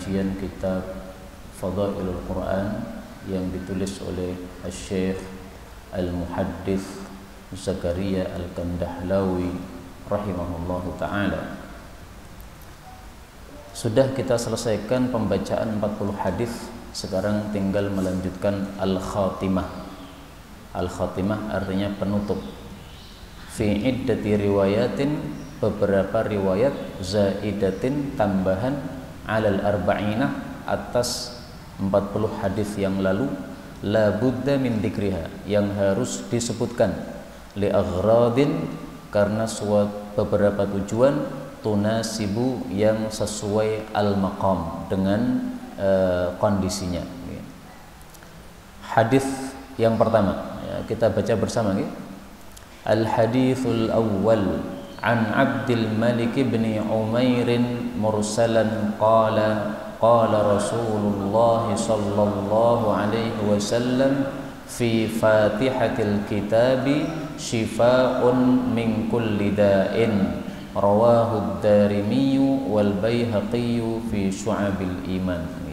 kajian kitab Fadailul Quran yang ditulis oleh Syekh Al-Muhaddits Zakaria Al-Kandahlawi rahimahullahu ta'ala. Sudah kita selesaikan pembacaan 40 hadis, sekarang tinggal melanjutkan Al-Khatimah. Al-Khatimah artinya penutup. Fi iddati riwayatin, beberapa riwayat, zaidatin, tambahan, alal arba'inah, atas 40 hadis yang lalu, la budda min dzikriha, yang harus disebutkan, li aghradin, karena beberapa tujuan, tunasibu, yang sesuai al-maqam, dengan kondisinya. Hadis yang pertama, ya, kita baca bersama. Al-hadithul awwal an Abdul Malik bin Umair mursalan qala Rasulullah sallallahu alaihi wasallam fi fatihatil kitabi shifaa'un min kulli da'in, rawahu ad-Darimi wal Baihaqi fi Syu'abil Iman.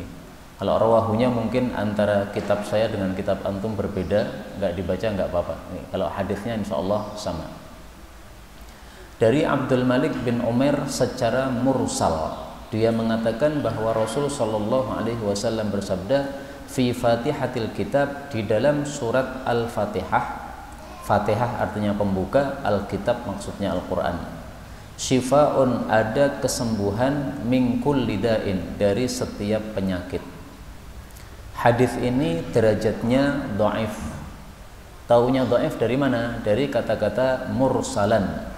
Kalau rawahunya mungkin antara kitab saya dengan kitab antum berbeda, enggak dibaca enggak apa-apa. Kalau hadisnya insyaallah sama. Dari Abdul Malik bin Umair secara mursal, dia mengatakan bahwa Rasul sallallahu alaihi wasallam bersabda, fi Fatihatil Kitab, di dalam surat Al-Fatihah. Fatihah artinya pembuka, Al-Kitab maksudnya Al-Qur'an. Syifa'un, ada kesembuhan, min kulli da'in, dari setiap penyakit. Hadis ini derajatnya dhaif. Taunya dhaif dari mana? Dari kata-kata mursalan.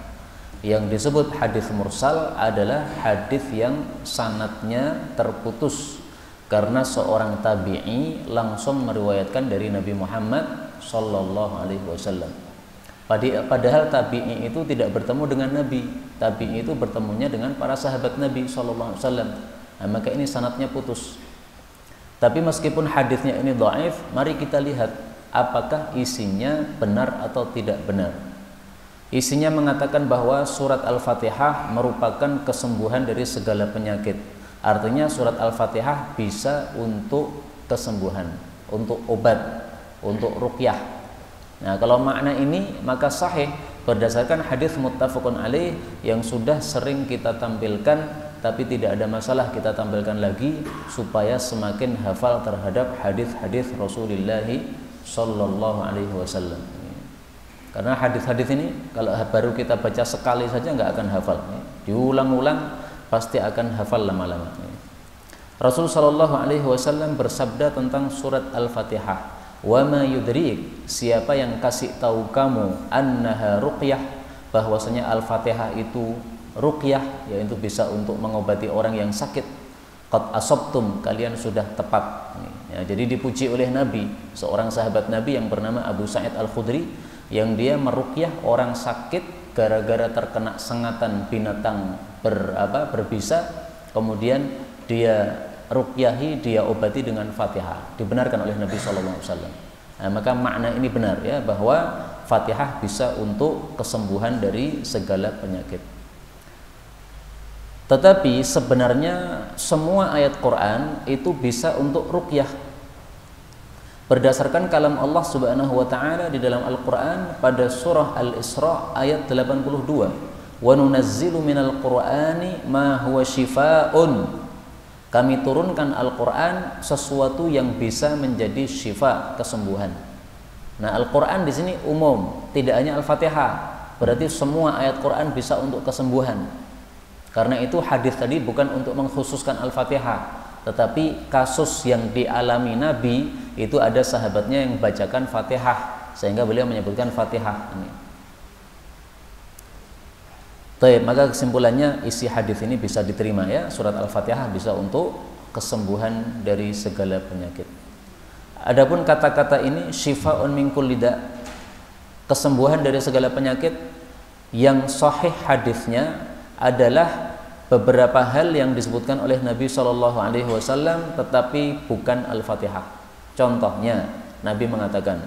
Yang disebut hadis mursal adalah hadis yang sanadnya terputus karena seorang tabi'i langsung meriwayatkan dari Nabi Muhammad sallallahu alaihi wasallam. Padahal tabi'i itu tidak bertemu dengan Nabi. Tabi'i itu bertemunya dengan para sahabat Nabi sallallahu alaihi wasallam. Nah, maka ini sanadnya putus. Tapi meskipun hadisnya ini dhaif, mari kita lihat apakah isinya benar atau tidak benar. Isinya mengatakan bahwa surat Al-Fatihah merupakan kesembuhan dari segala penyakit. Artinya surat Al-Fatihah bisa untuk kesembuhan, untuk obat, untuk ruqyah. Nah, kalau makna ini maka sahih berdasarkan hadis muttafaqun alaih yang sudah sering kita tampilkan, tapi tidak ada masalah kita tampilkan lagi supaya semakin hafal terhadap hadis-hadis Rasulullah sallallahu alaihi wasallam. Karena hadis-hadis ini kalau baru kita baca sekali saja nggak akan hafal. Diulang-ulang pasti akan hafal lama-lama. Rasul sallallahu alaihi wasallam bersabda tentang surat Al-Fatihah, "Wa ma yudrik," siapa yang kasih tahu kamu, annaha ruqyah, bahwasanya Al-Fatihah itu ruqyah, yaitu bisa untuk mengobati orang yang sakit. Qad asabtum, kalian sudah tepat. Ya, jadi dipuji oleh Nabi, seorang sahabat Nabi yang bernama Abu Sa'id Al-Khudri, yang dia meruqyah orang sakit gara-gara terkena sengatan binatang berbisa, kemudian dia ruqyahi, dia obati dengan Fatihah. Dibenarkan oleh Nabi sallallahu alaihi wasallam. Nah, maka makna ini benar ya, bahwa Fatihah bisa untuk kesembuhan dari segala penyakit. Tetapi sebenarnya semua ayat Quran itu bisa untuk ruqyah. Berdasarkan kalam Allah Subhanahu wa taala di dalam Al-Qur'an pada surah Al-Isra ayat 82, "Wa nunazzilu minal Qur'ani ma huwa syifaa'un." Kami turunkan Al-Qur'an sesuatu yang bisa menjadi syifa, kesembuhan. Nah, Al-Qur'an di sini umum, tidak hanya Al-Fatihah. Berarti semua ayat Quran bisa untuk kesembuhan. Karena itu hadis tadi bukan untuk mengkhususkan Al-Fatihah, tetapi kasus yang dialami Nabi itu ada sahabatnya yang bacakan Fatihah sehingga beliau menyebutkan Fatihah. Baik, maka kesimpulannya isi hadis ini bisa diterima ya, surat Al-Fatihah bisa untuk kesembuhan dari segala penyakit. Adapun kata-kata ini syifa'un min kulli da', kesembuhan dari segala penyakit, yang sahih hadisnya adalah beberapa hal yang disebutkan oleh Nabi Shallallahu Alaihi Wasallam, tetapi bukan Al-Fatihah. Contohnya, Nabi mengatakan,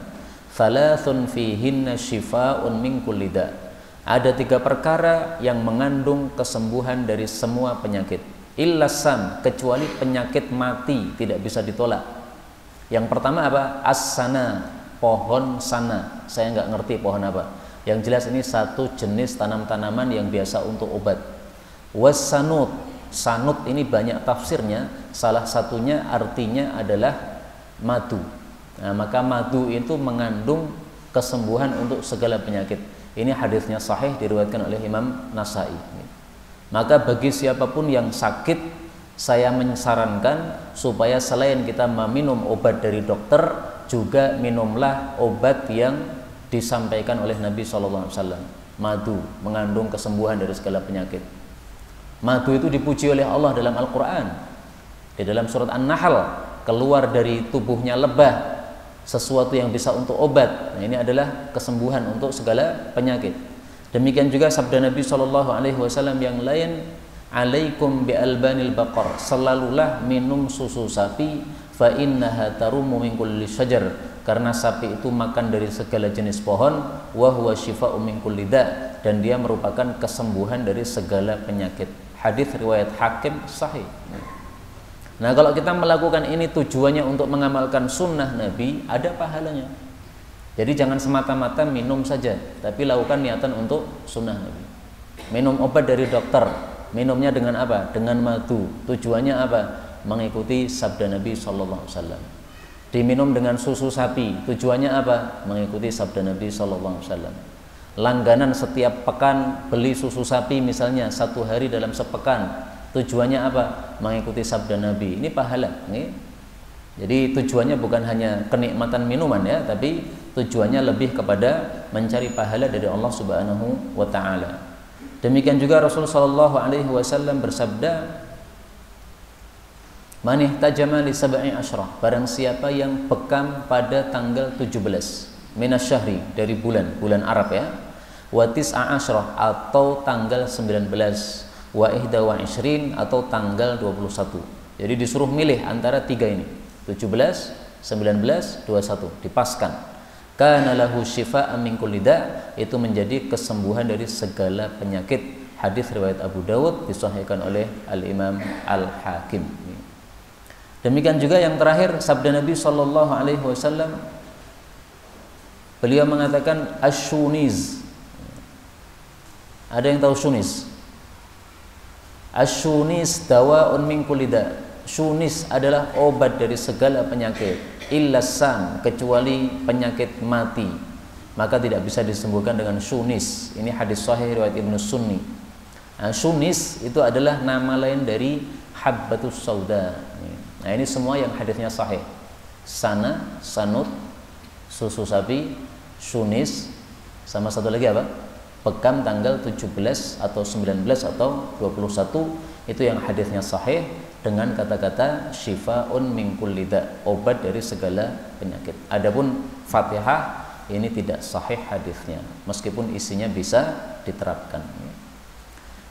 "Thalathun fihinna shifa'un min kulli da'." Ada 3 perkara yang mengandung kesembuhan dari semua penyakit. Illasam, kecuali penyakit mati tidak bisa ditolak. Yang pertama apa? As-sana, pohon sana. Saya nggak ngerti pohon apa. Yang jelas ini satu jenis tanam-tanaman yang biasa untuk obat. Was-sanut, sanut ini banyak tafsirnya. Salah satunya artinya adalah madu. Nah, maka madu itu mengandung kesembuhan untuk segala penyakit. Ini hadisnya sahih, diriwayatkan oleh Imam Nasai. Maka bagi siapapun yang sakit, saya menyarankan supaya selain kita meminum obat dari dokter, juga minumlah obat yang disampaikan oleh Nabi SAW. Madu mengandung kesembuhan dari segala penyakit. Madu itu dipuji oleh Allah dalam Al-Quran. Di dalam surat An-Nahl, keluar dari tubuhnya lebah, sesuatu yang bisa untuk obat. Nah, ini adalah kesembuhan untuk segala penyakit. Demikian juga sabda Nabi SAW yang lain, alaikum bi albanil baqar, selalulah minum susu sapi, fa innaha tarumu min kulli syajar, karena sapi itu makan dari segala jenis pohon, wa huwa syifa'u min kulli da, dan dia merupakan kesembuhan dari segala penyakit. Hadis riwayat Hakim sahih. Nah, kalau kita melakukan ini tujuannya untuk mengamalkan sunnah Nabi, ada pahalanya. Jadi jangan semata-mata minum saja, tapi lakukan niatan untuk sunnah Nabi. Minum obat dari dokter, minumnya dengan apa? Dengan madu. Tujuannya apa? Mengikuti sabda Nabi SAW. Diminum dengan susu sapi, tujuannya apa? Mengikuti sabda Nabi SAW. Langganan setiap pekan beli susu sapi misalnya 1 hari dalam sepekan, tujuannya apa? Mengikuti sabda Nabi. Ini pahala. Jadi tujuannya bukan hanya kenikmatan minuman ya, tapi tujuannya lebih kepada mencari pahala dari Allah Subhanahu wa taala. Demikian juga Rasulullah sallallahu alaihi wasallam bersabda, "Man ihtajama li sab'i asyrah", barang siapa yang bekam pada tanggal 17 minasyahri, dari bulan Arab ya, wa tis'a asyrah, atau tanggal 19, wa ihda wa ishrin, atau tanggal 21. Jadi disuruh milih antara 3 ini, 17, 19, 21, dipaskan. Kana lahu syifa'an min kulli da', itu menjadi kesembuhan dari segala penyakit. Hadis riwayat Abu Dawud, disahihkan oleh Al-Imam Al-Hakim. Demikian juga yang terakhir sabda Nabi sallallahu alaihi wasallam, beliau mengatakan asyuniz. Ada yang tahu syuniz? Asyuniz dawa'un min kulli da'. Syuniz adalah obat dari segala penyakit. Illasam, kecuali penyakit mati, maka tidak bisa disembuhkan dengan syunis. Ini hadis sahih riwayat Ibnu Sunni. Nah, syunis itu adalah nama lain dari habbatus sauda. Nah, ini semua yang hadisnya sahih. Sana, sanut, susu sapi, syunis, sama satu lagi apa? Bekam tanggal 17 atau 19 atau 21, itu yang hadisnya sahih dengan kata-kata syifa'un min kulli da', obat dari segala penyakit. Adapun Fatihah ini tidak sahih hadisnya, meskipun isinya bisa diterapkan.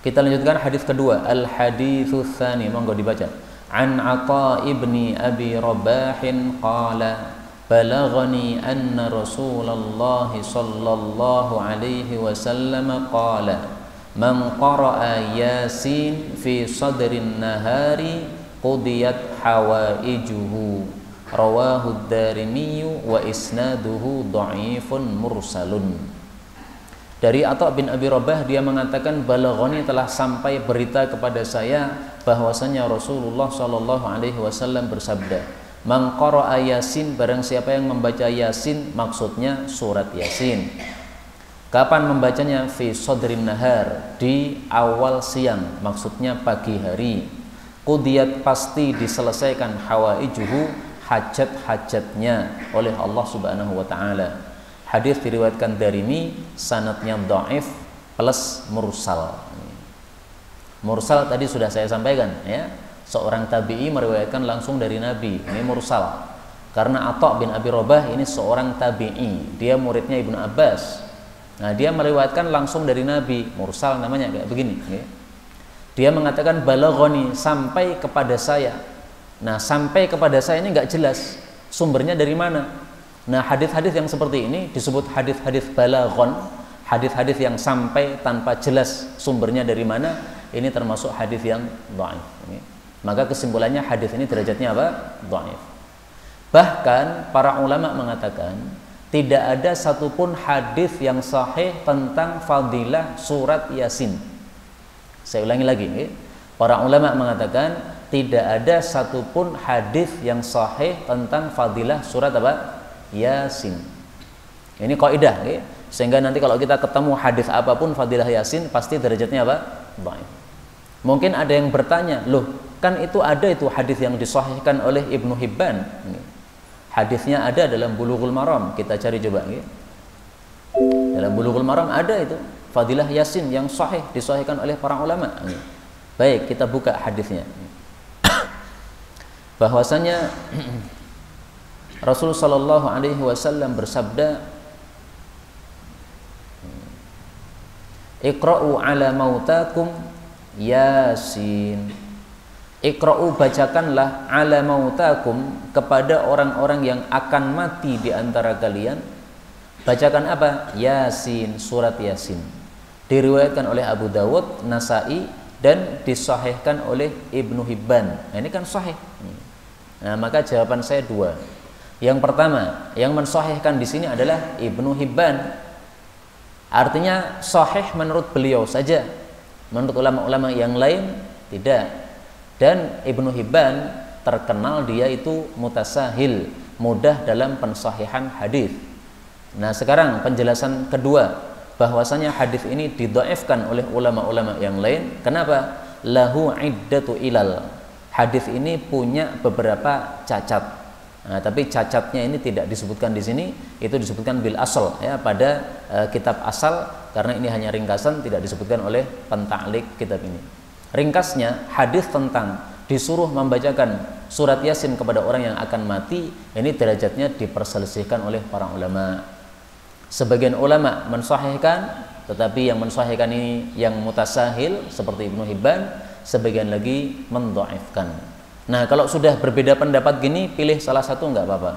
Kita lanjutkan hadis kedua, al haditsus tsani, monggo dibaca. An Atha ibni Abi Rabah qala balaghani anna Rasulullah sallallahu alaihi wasallam qala man qara'a yasin fi sadrin nahari qudiyat hawaijuhu, rawahu ad-Darimi wa isnaduhu dha'ifun mursalun. Dari Atha bin Abi Rabah, dia mengatakan balaghani, telah sampai berita kepada saya bahwasanya Rasulullah sallallahu alaihi wasallam bersabda, man qara'a yasin, barang siapa yang membaca yasin, maksudnya surat yasin. Kapan membacanya? Fi sodrin nahar, di awal siang, maksudnya pagi hari. Qudiyat, pasti diselesaikan, hawaijuhu, hajat-hajatnya oleh Allah Subhanahu wa taala. Hadis diriwayatkan Darimi, sanadnya dhaif plus mursal. Mursal tadi sudah saya sampaikan ya. Seorang tabi'i meriwayatkan langsung dari Nabi, ini mursal. Karena Atha bin Abi Rabah ini seorang tabi'i, dia muridnya Ibnu Abbas. Nah, dia meriwayatkan langsung dari Nabi, mursal namanya, kayak begini. Dia mengatakan balaghani, sampai kepada saya. Nah, sampai kepada saya ini nggak jelas sumbernya dari mana. Nah, hadis-hadis yang seperti ini disebut hadis-hadis balaghon, Hadis-hadis yang sampai tanpa jelas sumbernya dari mana, ini termasuk hadis yang dhaif. Maka kesimpulannya hadis ini derajatnya apa? Dhaif. Bahkan para ulama mengatakan tidak ada satupun hadis yang sahih tentang fadilah surat Yasin. Saya ulangi lagi. Para ulama mengatakan tidak ada satupun hadis yang sahih tentang fadilah surat apa? Yasin. Ini kaidah. Sehingga nanti kalau kita ketemu hadis apapun fadilah Yasin, pasti derajatnya apa? Dhaif. Mungkin ada yang bertanya, loh kan itu ada itu hadis yang disahihkan oleh Ibnu Hibban. Hadisnya ada dalam Bulughul Maram, kita cari coba. Dalam Bulughul Maram ada itu fadilah Yasin yang sahih, disahihkan oleh para ulama. Baik, kita buka hadisnya. Bahwasanya Rasulullah sallallahu alaihi wasallam bersabda, Iqra'u ala mautakum Yasin. Iqra'u, bacakanlah, ala mautakum, kepada orang-orang yang akan mati di antara kalian. Bacakan apa? Yasin, surat Yasin. Diriwayatkan oleh Abu Dawud, Nasai, dan disahihkan oleh Ibnu Hibban. Nah, ini kan sahih. Nah, maka jawaban saya dua. Yang pertama, yang mensahihkan di sini adalah Ibnu Hibban. Artinya sahih menurut beliau saja, menurut ulama-ulama yang lain tidak. Dan Ibnu Hibban terkenal dia itu mutasahil, mudah dalam pensahihan hadis. Nah, sekarang penjelasan kedua, bahwasanya hadis ini didhaifkan oleh ulama-ulama yang lain. Kenapa? Lahu iddatu ilal. Hadis ini punya beberapa cacat. Nah, tapi cacatnya ini tidak disebutkan di sini, itu disebutkan bil asal, ya, pada kitab asal, karena ini hanya ringkasan, tidak disebutkan oleh pentaklik kitab ini. Ringkasnya, hadis tentang disuruh membacakan surat Yasin kepada orang yang akan mati, ini derajatnya diperselisihkan oleh para ulama. Sebagian ulama mensahihkan, tetapi yang mensahihkan ini yang mutasahil seperti Ibnu Hibban, sebagian lagi mendhaifkan. Nah, kalau sudah berbeda pendapat gini, pilih salah satu nggak apa-apa.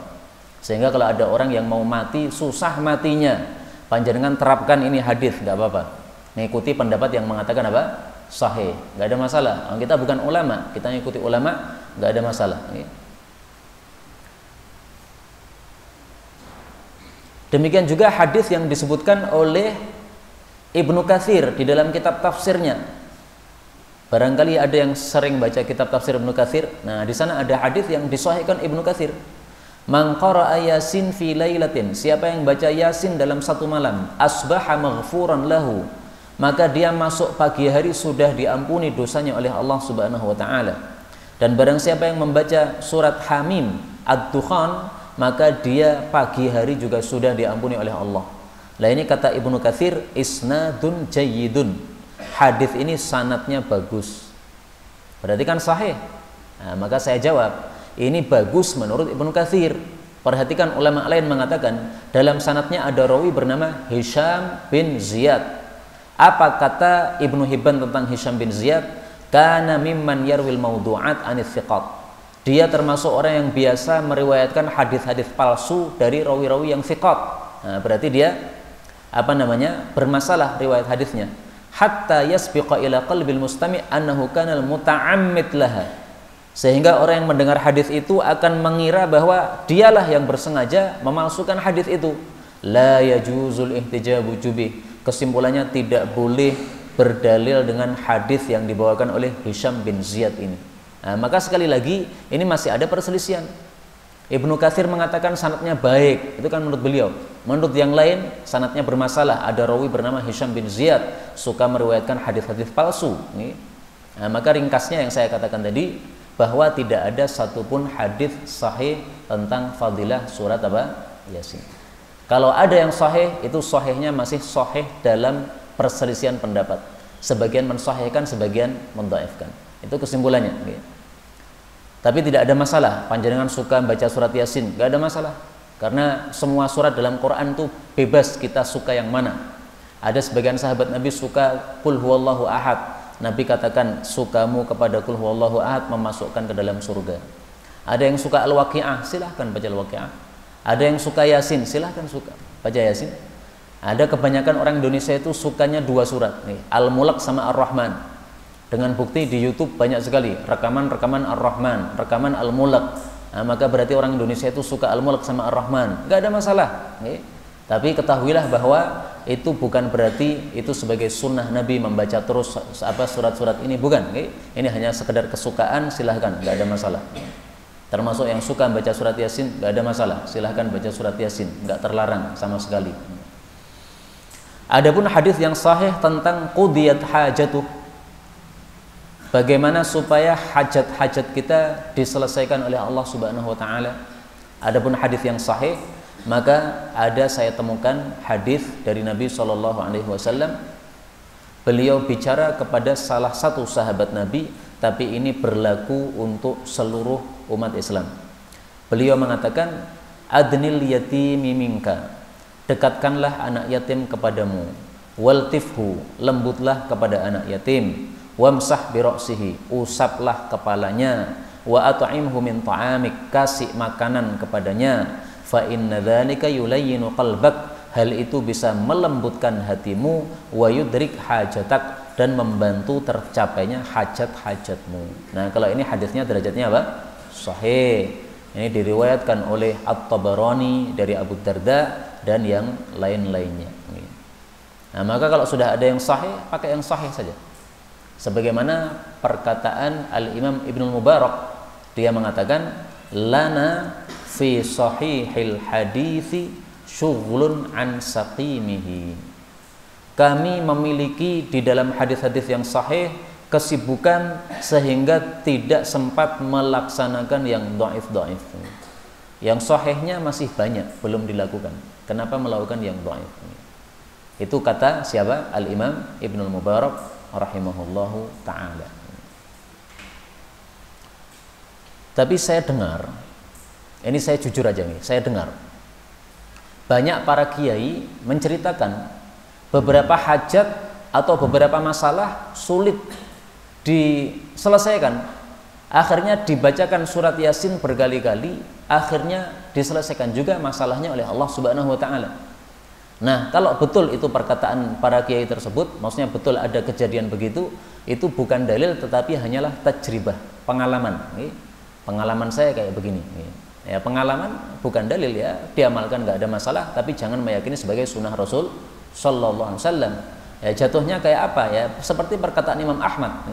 Sehingga kalau ada orang yang mau mati, susah matinya, panjenengan terapkan ini hadis, nggak apa-apa. Mengikuti pendapat yang mengatakan apa? Sahih, nggak ada masalah. Kita bukan ulama, kita ngikuti ulama, nggak ada masalah. Demikian juga hadis yang disebutkan oleh Ibnu Katsir di dalam kitab tafsirnya. Barangkali ada yang sering baca kitab tafsir Ibnu Katsir. Nah, di sana ada hadis yang disahihkan Ibnu Katsir. Man qara'a Yasin fi lailatin, siapa yang baca Yasin dalam satu malam, asbaha maghfuran lahu, maka dia masuk pagi hari sudah diampuni dosanya oleh Allah Subhanahu wa taala. Dan barang siapa yang membaca surat Hamim Ad-Dukhan, maka dia pagi hari juga sudah diampuni oleh Allah. Lah ini kata Ibnu Katsir, isnadun jayyidun. Hadis ini sanadnya bagus. Berarti kan sahih. Nah, maka saya jawab, ini bagus menurut Ibnu Katsir. Perhatikan ulama lain mengatakan dalam sanadnya ada rawi bernama Hisham bin Ziyad. Apa kata Ibnu Hibban tentang Hisham bin Ziyad? Kana mimman yarwil mawdu'at anits thiqat. Dia termasuk orang yang biasa meriwayatkan hadis-hadis palsu dari rawi-rawi yang thiqat. Nah, berarti dia bermasalah riwayat hadisnya. Hatta yasbiqa ila qalbil mustami' annahu kana al-muta'ammid laha. Sehingga orang yang mendengar hadis itu akan mengira bahwa dialah yang bersengaja memalsukan hadis itu. La yajuzul ihtijabu jubih. Kesimpulannya tidak boleh berdalil dengan hadis yang dibawakan oleh Hisham bin Ziyad ini. Nah, maka sekali lagi ini masih ada perselisihan. Ibnu Katsir mengatakan sanadnya baik, itu kan menurut beliau. Menurut yang lain sanadnya bermasalah, ada rawi bernama Hisham bin Ziyad suka meriwayatkan hadis-hadis palsu. Nah, maka ringkasnya yang saya katakan tadi, bahwa tidak ada satupun hadis sahih tentang fadilah surat apa? Yasin. Kalau ada yang sahih, itu sahihnya masih sahih dalam perselisihan pendapat. Sebagian mensahihkan, sebagian mendhaifkan. Itu kesimpulannya. Tapi tidak ada masalah panjenengan suka baca surat Yasin, gak ada masalah. Karena semua surat dalam Quran itu bebas kita suka yang mana. Ada sebagian sahabat Nabi suka Qul huwallahu ahad. Nabi katakan sukamu kepada Qul huwallahu ahad memasukkan ke dalam surga. Ada yang suka Al-Waqi'ah, silahkan baca Al-Waqi'ah. Ada yang suka Yasin, silahkan suka baca Yasin. Ada kebanyakan orang Indonesia itu sukanya dua surat nih, Al-Mulk sama Ar-Rahman. Dengan bukti di YouTube banyak sekali rekaman Ar-Rahman, rekaman Al-Mulk. Nah, maka berarti orang Indonesia itu suka Al-Mulk sama Ar-Rahman. Enggak ada masalah, nih. Tapi ketahuilah bahwa itu bukan berarti itu sebagai sunnah Nabi membaca terus surat-surat ini, bukan. Ini hanya sekedar kesukaan, silahkan, nggak ada masalah. Termasuk yang suka baca surat Yasin, nggak ada masalah, silahkan baca surat Yasin, nggak terlarang sama sekali. Adapun hadis yang sahih tentang qudiyat hajatuh, bagaimana supaya hajat-hajat kita diselesaikan oleh Allah Subhanahu wa taala. Adapun hadis yang sahih, maka ada saya temukan hadis dari Nabi SAW. Beliau bicara kepada salah satu sahabat Nabi, tapi ini berlaku untuk seluruh umat Islam. Beliau mengatakan, adnil yatimi minka, dekatkanlah anak yatim kepadamu, waltifhu, lembutlah kepada anak yatim, wamsah bira'sihi, usaplah kepalanya, wa at'imhu min ta'amik, kasih makanan kepadanya, fa inna dzalika yulayyinu qalbak, hal itu bisa melembutkan hatimu, wa yudrik hajatak, dan membantu tercapainya hajat-hajatmu. Nah, kalau ini hadisnya derajatnya apa? Sahih. Ini diriwayatkan oleh At-Tabarani dari Abu Darda dan yang lain-lainnya. Nah, maka kalau sudah ada yang sahih, pakai yang sahih saja. Sebagaimana perkataan Al-Imam Ibnul Mubarak, dia mengatakan, lana fi sahihil hadithi syughlun an saqimihi. Kami memiliki di dalam hadis-hadis yang sahih kesibukan sehingga tidak sempat melaksanakan yang dhaif-dhaif. Yang sahihnya masih banyak belum dilakukan. Kenapa melakukan yang dhaif? Itu kata siapa? Al-Imam Ibnul Mubarak rahimahullahu taala. Tapi saya dengar, ini saya jujur aja nih, saya dengar banyak para kiai menceritakan beberapa hajat atau beberapa masalah sulit diselesaikan. Akhirnya dibacakan surat Yasin berkali-kali, akhirnya diselesaikan juga masalahnya oleh Allah Subhanahu wa taala. Nah, kalau betul itu perkataan para kiai tersebut, maksudnya betul ada kejadian begitu, itu bukan dalil tetapi hanyalah tajribah, pengalaman. Pengalaman saya kayak begini. Ya, pengalaman bukan dalil ya, diamalkan nggak ada masalah, tapi jangan meyakini sebagai sunnah Rasul Sallallahu Alaihi Wasallam. Ya, jatuhnya kayak apa ya? Seperti perkataan Imam Ahmad.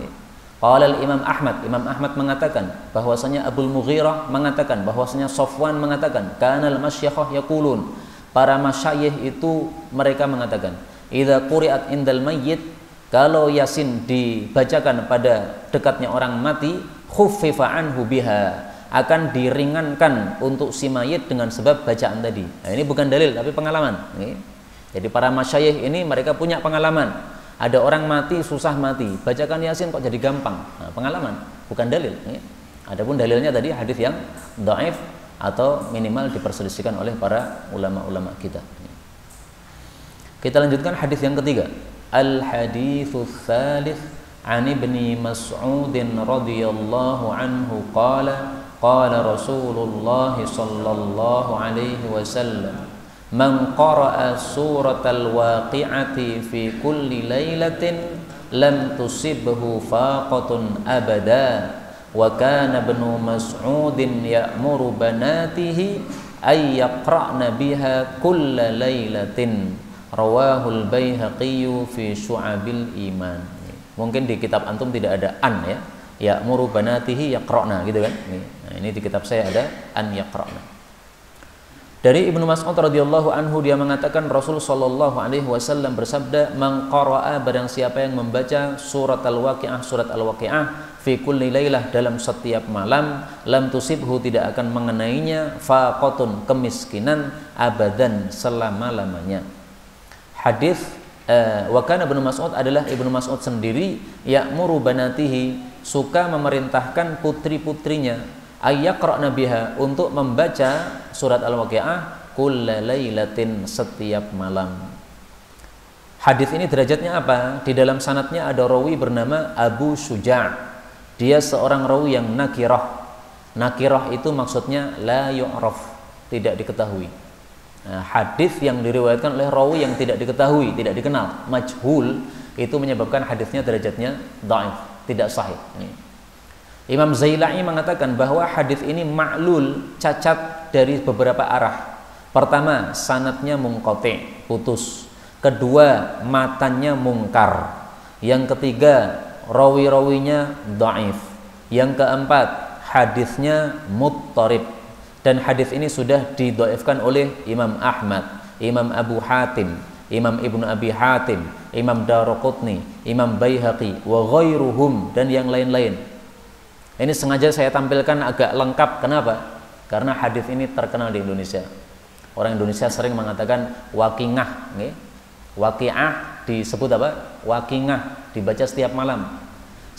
Qala Imam Ahmad, Imam Ahmad mengatakan bahwasanya Abul Mughirah mengatakan, bahwasanya Safwan mengatakan, kanal masyayikhah yaqulun, para masyayikh itu mereka mengatakan, idza quri'at indal mayyit, kalau Yasin dibacakan pada dekatnya orang mati, khuffifa anhu biha, akan diringankan untuk si mayit dengan sebab bacaan tadi. Nah, ini bukan dalil tapi pengalaman. Jadi para masyayikh ini mereka punya pengalaman. Ada orang mati susah mati, bacakan Yasin kok jadi gampang. Nah, pengalaman, bukan dalil. Adapun dalilnya tadi hadis yang dhaif atau minimal diperselisihkan oleh para ulama-ulama kita. Kita lanjutkan hadis yang ketiga. Al haditsus tsalits an Ibni Mas'ud radhiyallahu anhu qala qala Rasulullah sallallahu alaihi wasallam, man qara'a suratal waqi'ati fi kulli lailatin lam tusibhu faqatun abada, wa kana Ibnu Mas'udin ya'muru banatihi ay yaqra'na biha kulla lailatin, rawahul Baihaqi fi Syu'abil Iman. Mungkin di kitab antum tidak ada an ya, ya'muru banatihi yaqra'na gitu kan. Nah, ini di kitab saya ada an yaqra'na. Dari Ibnu Mas'ud radhiyallahu anhu, dia mengatakan Rasul sallallahu alaihi wasallam bersabda, man qara'a, barang siapa yang membaca surat al-waqi'ah, surat al-waqi'ah fi kulli lailah, dalam setiap malam, lam tusibhu, tidak akan mengenainya faqatun, kemiskinan, abadan, selama-lamanya. Hadis wa kana Ibnu Mas'ud adalah Ibnu Mas'ud sendiri, ya'muru banatihi, suka memerintahkan putri-putrinya, ayyaqra'na biha, untuk membaca surat al-waqi'ah kulla lailatin, setiap malam. Hadis ini derajatnya apa? Di dalam sanadnya ada rawi bernama Abu Syuja'. Dia seorang rawi yang nakirah. Nakirah itu maksudnya la yu'raf, tidak diketahui. Nah, hadis yang diriwayatkan oleh rawi yang tidak diketahui, tidak dikenal, majhul, itu menyebabkan hadisnya derajatnya dhaif, tidak sahih. Imam Zailai mengatakan bahwa hadis ini ma'lul, cacat dari beberapa arah. Pertama, sanadnya munqati, putus. Kedua, matannya mungkar. Yang ketiga, rawi-rawinya dhaif. Yang keempat, hadisnya muttarib. Dan hadis ini sudah didhaifkan oleh Imam Ahmad, Imam Abu Hatim, Imam Ibnu Abi Hatim, Imam Daraqutni, Imam Baihaqi, wa ghairuhum, dan yang lain-lain. Ini sengaja saya tampilkan agak lengkap. Kenapa? Karena hadis ini terkenal di Indonesia. Orang Indonesia sering mengatakan waqingah, waqiah disebut apa? Waqingah, dibaca setiap malam.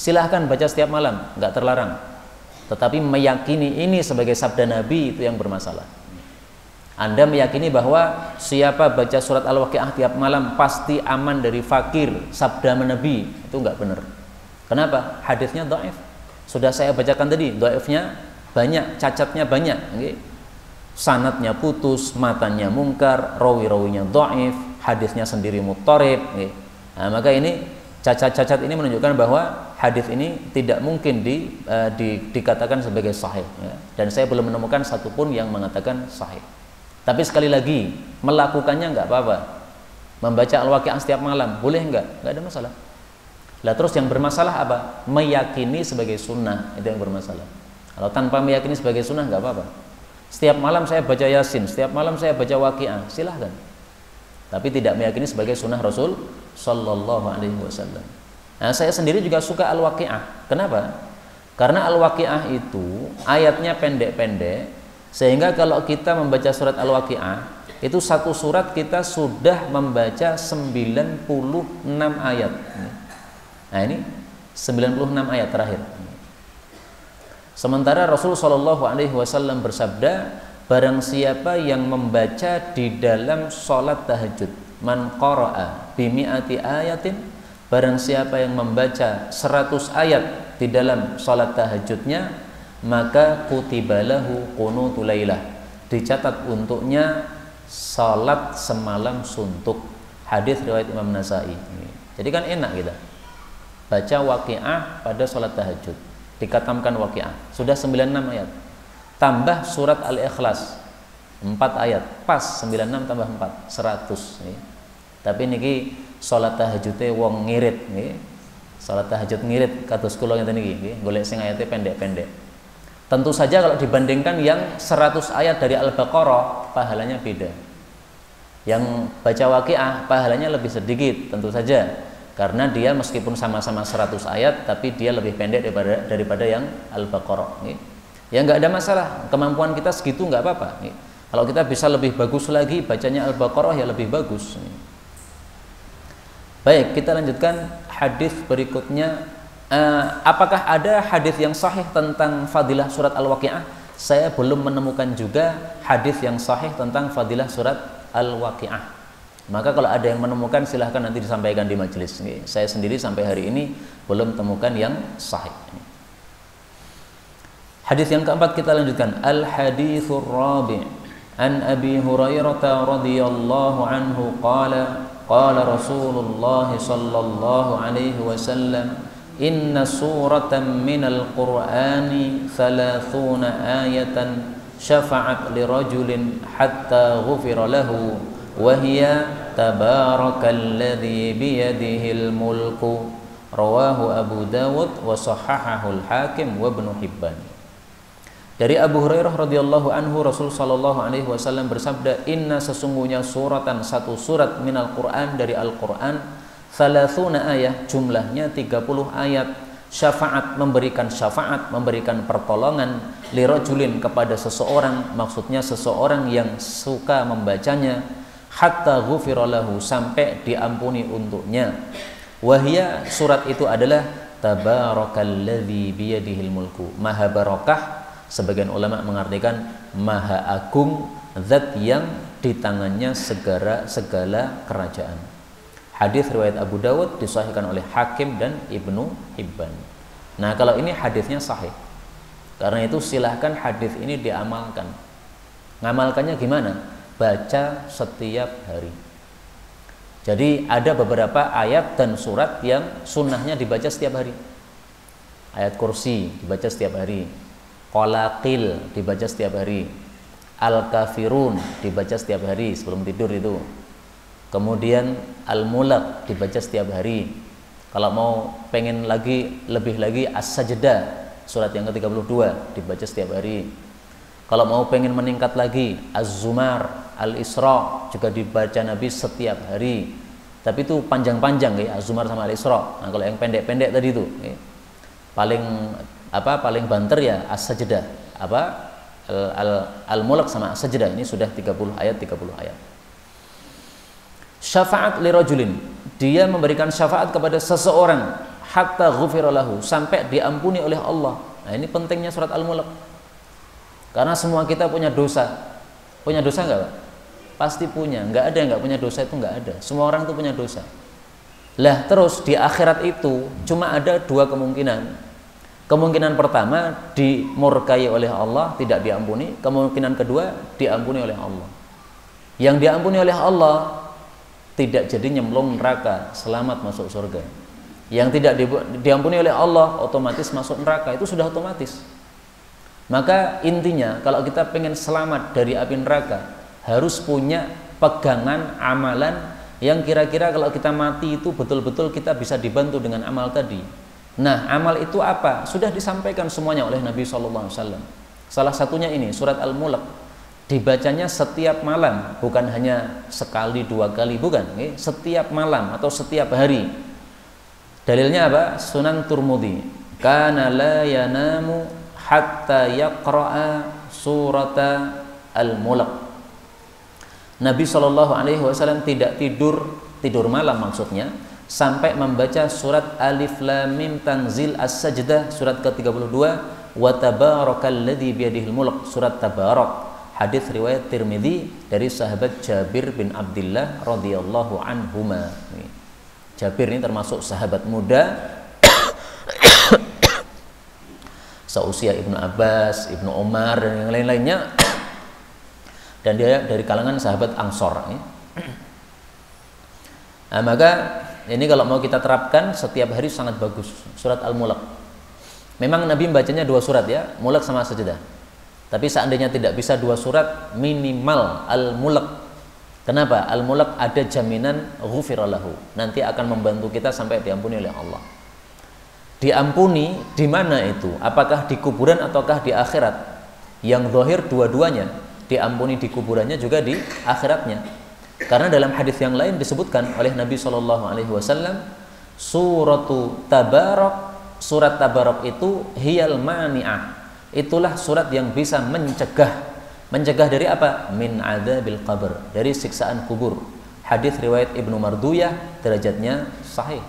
Silahkan baca setiap malam, nggak terlarang. Tetapi meyakini ini sebagai sabda Nabi itu yang bermasalah. Anda meyakini bahwa siapa baca surat Al-Waqiah tiap malam pasti aman dari fakir, sabda Nabi, itu nggak benar. Kenapa? Hadisnya dhaif. Sudah saya bacakan tadi, dhaifnya banyak, cacatnya banyak, sanadnya putus, matanya mungkar, rawi-rawinya dhaif, hadisnya sendiri muttarib. Nah, maka ini cacat-cacat ini menunjukkan bahwa hadis ini tidak mungkin dikatakan sebagai sahih, dan saya belum menemukan satupun yang mengatakan sahih. Tapi sekali lagi, melakukannya nggak apa-apa. Membaca Al-Waqiah setiap malam boleh nggak ada masalah. Lah terus yang bermasalah apa? Meyakini sebagai sunnah, itu yang bermasalah. Kalau tanpa meyakini sebagai sunnah nggak apa-apa. Setiap malam saya baca Yasin, setiap malam saya baca Waqiah, silahkan. Tapi tidak meyakini sebagai sunnah Rasul Sallallahu Alaihi Wasallam. Nah, saya sendiri juga suka Al-Waqiah. Kenapa? Karena Al-Waqiah itu ayatnya pendek-pendek, sehingga kalau kita membaca surat Al-Waqiah, itu satu surat kita sudah membaca 96 ayat. Nah, ini 96 ayat terakhir. Sementara Rasul Shallallahu Alaihi Wasallam bersabda, barang siapa yang membaca di dalam sholat tahajud, man qara'a bimi'ati ayatin, barang siapa yang membaca 100 ayat di dalam sholat tahajudnya, maka kutibalahu qunutu lailah, dicatat untuknya sholat semalam suntuk. Hadis riwayat Imam Nasai. Jadi kan enak kita baca Waqiah pada sholat tahajud, dikatamkan Waqiah, sudah 96 ayat, tambah surat Al-Ikhlas 4 ayat, pas 96 tambah 4 100. Tapi niki sholat tahajudnya wong ngirit, sholat tahajud ngirit kados kula ngeten niki, golek sing ayatnya pendek-pendek. Tentu saja kalau dibandingkan yang 100 ayat dari Al-Baqarah, pahalanya beda. Yang baca Waqiah pahalanya lebih sedikit, tentu saja, karena dia meskipun sama-sama 100 ayat, tapi dia lebih pendek daripada yang Al-Baqarah. Ya nggak ada masalah, kemampuan kita segitu nggak apa-apa. Kalau kita bisa lebih bagus lagi bacanya Al-Baqarah, ya lebih bagus. Baik, kita lanjutkan hadis berikutnya. Apakah ada hadis yang sahih tentang fadilah surat Al-Waqiah? Saya belum menemukan juga hadis yang sahih tentang fadilah surat Al-Waqiah. Maka kalau ada yang menemukan, silahkan nanti disampaikan di majelis. Saya sendiri sampai hari ini belum temukan yang sahih. Hadis yang keempat kita lanjutkan. Al-hadithur rabi' an Abi Hurairah radhiyallahu anhu qala qala Rasulullah sallallahu alaihi wasallam, inna suratan minal Qur'ani 30 ayatan syafa'at lirajulin hatta ghufira lahu wa hiya tabarakalladzi biyadihil mulku, rawahu Abu Dawud wa sahhahahul Hakim wa Ibnu Hibban. Dari Abu Hurairah radhiyallahu anhu, Rasul sallallahu alaihi wasallam bersabda, inna sesungguhnya suratan, satu surat minal Qur'an dari Al-Qur'an, 30 ayat, jumlahnya 30 ayat, syafaat, memberikan pertolongan, lirajulin, kepada seseorang, maksudnya seseorang yang suka membacanya, hatta ghufira lahu, sampai diampuni untuknya. Wahia, surat itu adalah tabarakalladzi biyadihil mulku, maha barakah. Sebagian ulama mengartikan maha agung, zat yang di tangannya segala kerajaan. Hadis riwayat Abu Dawud, disahihkan oleh Hakim dan Ibnu Hibban. Nah, kalau ini hadisnya sahih. Karena itu silahkan hadis ini diamalkan. Ngamalkannya gimana? baca setiap hari. Jadi ada beberapa ayat dan surat yang sunnahnya dibaca setiap hari. Ayat kursi dibaca setiap hari, Qalaqil dibaca setiap hari, Al-Kafirun dibaca setiap hari sebelum tidur itu. Kemudian Al-Mulk dibaca setiap hari. Kalau mau pengen lebih lagi As-Sajdah surat yang ke-32 dibaca setiap hari. Kalau mau pengen meningkat lagi Az-Zumar, Al-Isra juga dibaca Nabi setiap hari. Tapi itu panjang-panjang ya, Az-Zumar sama Al-Isra. Nah, kalau yang pendek-pendek tadi itu ya, paling banter ya As-Sajdah, Al-Mulk sama As-Sajdah. Ini sudah 30 ayat. Syafaat li rajulin, dia memberikan syafaat kepada seseorang hatta ghufira lahu, sampai diampuni oleh Allah. Nah, ini pentingnya surat Al-Mulk. Karena semua kita punya dosa. Punya dosa enggak, Pak? Pasti punya. Enggak ada yang enggak punya dosa, itu enggak ada. Semua orang itu punya dosa. Lah, terus di akhirat itu cuma ada dua kemungkinan. Kemungkinan pertama dimurkai oleh Allah, tidak diampuni. Kemungkinan kedua diampuni oleh Allah. Yang diampuni oleh Allah tidak jadi nyemplung neraka, selamat masuk surga. Yang tidak diampuni oleh Allah otomatis masuk neraka, itu sudah otomatis. Maka intinya kalau kita pengen selamat dari api neraka, harus punya pegangan amalan yang kira-kira kalau kita mati itu betul-betul kita bisa dibantu dengan amal tadi. Nah, amal itu apa? Sudah disampaikan semuanya oleh Nabi SAW. Salah satunya ini surat Al-Mulk, dibacanya setiap malam, bukan hanya sekali dua kali, bukan, setiap malam atau setiap hari. Dalilnya apa? Sunan Turmudi, kana la yanamu hatta yaqra'a surata Al-Mulk. Nabi SAW tidak tidur malam maksudnya, sampai membaca surat Alif Lam Mim Tanzil As-Sajdah surat ke-32, wa tabarakalladzi biyadihil mulk surat Tabarak. Hadis riwayat Tirmidzi dari sahabat Jabir bin Abdullah radhiyallahu anhuma. Jabir ini termasuk sahabat muda seusia Ibnu Abbas, Ibnu Umar dan yang lain-lainnya. Dan dia dari kalangan sahabat Ansor. Nah, maka ini kalau mau kita terapkan setiap hari sangat bagus surat Al-Mulk. Memang Nabi membacanya dua surat ya, Mulk sama Sajdah. Tapi seandainya tidak bisa dua surat, minimal Al-Mulk. Kenapa? Al-Mulk ada jaminan ghufira lahu, nanti akan membantu kita sampai diampuni oleh Allah. Diampuni di mana itu? Apakah di kuburan ataukah di akhirat? Yang zahir dua-duanya. Diampuni di kuburannya juga di akhiratnya. Karena dalam hadis yang lain disebutkan oleh Nabi SAW, surat Tabarak itu hiyal mani'ah. Itulah surat yang bisa mencegah dari apa? Min adzabil qabr, dari siksaan kubur. Hadis riwayat Ibnu Marduyah, derajatnya sahih.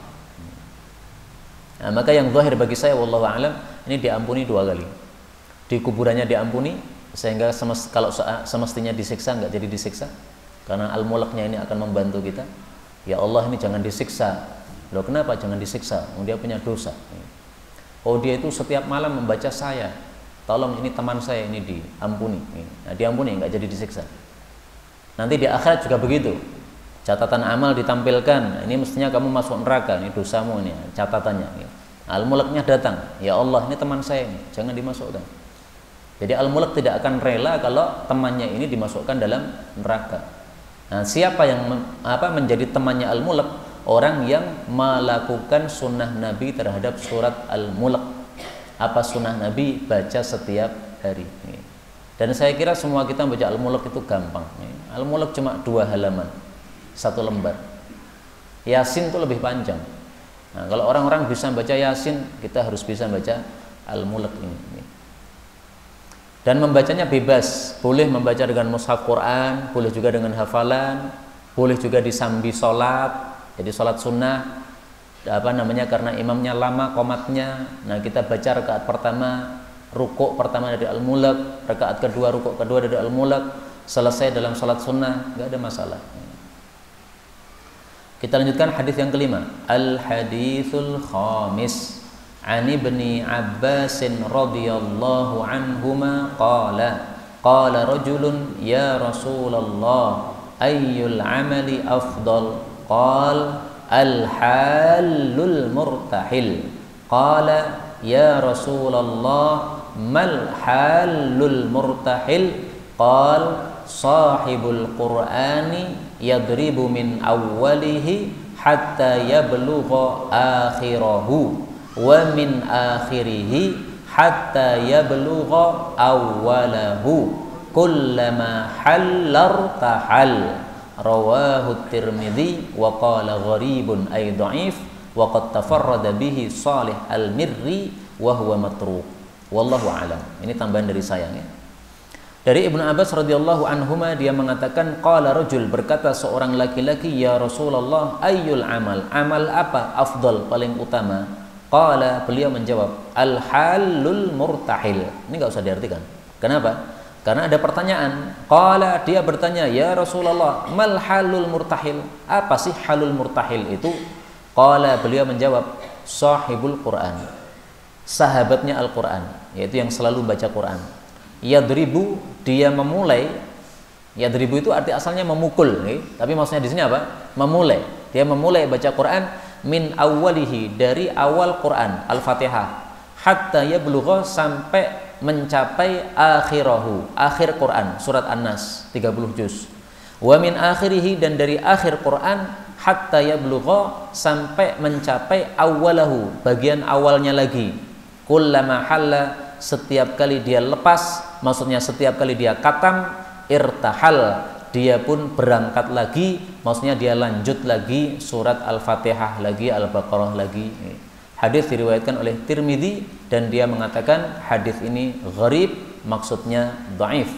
Nah, maka yang zahir bagi saya wallahu a'lam, ini diampuni dua kali. Di kuburannya diampuni, sehingga kalau semestinya disiksa nggak jadi disiksa, karena Al-Mulknya ini akan membantu kita. Ya Allah, ini jangan disiksa. Loh, kenapa jangan disiksa? Dia punya dosa. Oh, dia itu setiap malam membaca saya. Tolong, ini teman saya, ini diampuni. Nah, diampuni, nggak jadi disiksa. Nanti di akhirat juga begitu. Catatan amal ditampilkan. Ini mestinya kamu masuk neraka. Ini dosamu, ini catatannya. Al-Mulknya datang. Ya Allah, ini teman saya, ini jangan dimasukkan. Jadi Al-Mulk tidak akan rela kalau temannya ini dimasukkan dalam neraka. Nah, siapa yang menjadi temannya Al-Mulk? Orang yang melakukan sunnah Nabi terhadap surat Al-Mulk. Apa sunnah Nabi? Baca setiap hari. Dan saya kira semua kita baca Al-Mulk itu gampang. Al-Mulk cuma 2 halaman, 1 lembar. Yasin itu lebih panjang. Nah, kalau orang-orang bisa baca Yasin, kita harus bisa baca Al-Mulk ini. Dan membacanya bebas, boleh membaca dengan mushaf Quran, boleh juga dengan hafalan, boleh juga disambi sholat, jadi sholat sunnah, karena imamnya lama qomatnya. Nah, kita baca rakaat pertama, rukuk pertama dari Al-Mulk, rakaat kedua, rukuk kedua dari Al-Mulk, selesai dalam sholat sunnah, nggak ada masalah. Kita lanjutkan hadis yang kelima, Al-Hadithul Khamis. An Ibni Abbas radhiyallahu anhuma qala qala rajulun ya Rasulullah ayyul amali afdal qala al-halul murtahil qala ya Rasulullah mal halul murtahil qala sahibul qur'ani yadribu min awwalihi hatta yablugha akhirahu wa min akhirihi hatta yablugha awwalahu kullama hallar tahal rawahu Tirmidzi wa qala gharibun ay dhaif wa qad tafarrada bihi Shalih al-Mirri wa huwa matruk wallahu alam. Ini tambahan dari saya ya. Dari Ibnu Abbas radhiyallahu anhuma dia mengatakan qala rajul, berkata seorang laki-laki, ya Rasulullah ayyul amal, amal apa afdal paling utama? Qala, beliau menjawab al halul murtahil. Ini enggak usah diartikan. Kenapa? Karena ada pertanyaan. Qala, dia bertanya, ya Rasulullah mal halul murtahil, apa sih halul murtahil itu? Qala, beliau menjawab sahibul Quran, sahabatnya Al-Quran, yaitu yang selalu baca Quran. Yadribu, dia memulai. Yadribu itu arti asalnya memukul, tapi maksudnya di sini apa? Memulai. Dia memulai baca Quran min awwalihi, dari awal Quran Al-Fatihah, hatta yablugha, sampai mencapai akhirahu, akhir Quran surat An-Nas 30 juz. Wa min akhirihi, dan dari akhir Quran hatta yablugha, sampai mencapai awwalahu, bagian awalnya lagi. Kullama halla, setiap kali dia lepas, maksudnya setiap kali dia khatam, irtahal, dia pun berangkat lagi, maksudnya dia lanjut lagi surat Al-Fatihah lagi, Al-Baqarah lagi. Hadis diriwayatkan oleh Tirmidzi dan dia mengatakan hadis ini gharib, maksudnya dhaif.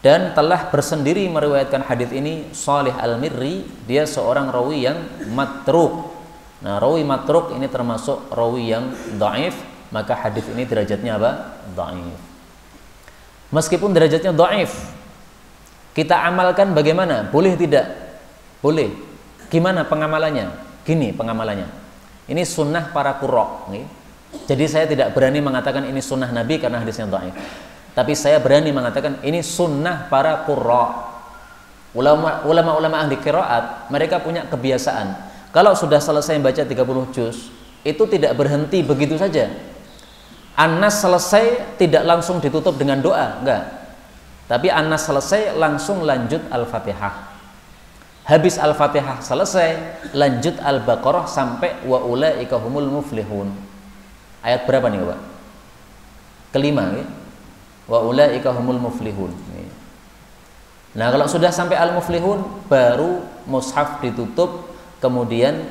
Dan telah bersendiri meriwayatkan hadis ini Shalih al-Mirri, dia seorang rawi yang matruk. Nah, rawi matruk ini termasuk rawi yang dhaif, maka hadis ini derajatnya apa? Dhaif. Meskipun derajatnya dhaif, kita amalkan bagaimana? Boleh tidak? Boleh. Gimana pengamalannya? Gini pengamalannya. Ini sunnah para qurra. Jadi saya tidak berani mengatakan ini sunnah Nabi karena hadisnya dhaif. Tapi saya berani mengatakan ini sunnah para qurra. Ulama-ulama ahli qiraat, mereka punya kebiasaan. Kalau sudah selesai baca 30 juz, itu tidak berhenti begitu saja. An-Nas selesai tidak langsung ditutup dengan doa, enggak. Tapi An-Nas selesai langsung lanjut Al-Fatihah. Habis Al-Fatihah selesai, lanjut Al-Baqarah sampai wa ulaika humul muflihun. Ayat berapa nih, Pak? Kelima, ya? Wa ulaika humul muflihun. Nah, kalau sudah sampai Al-Muflihun, baru mushaf ditutup, kemudian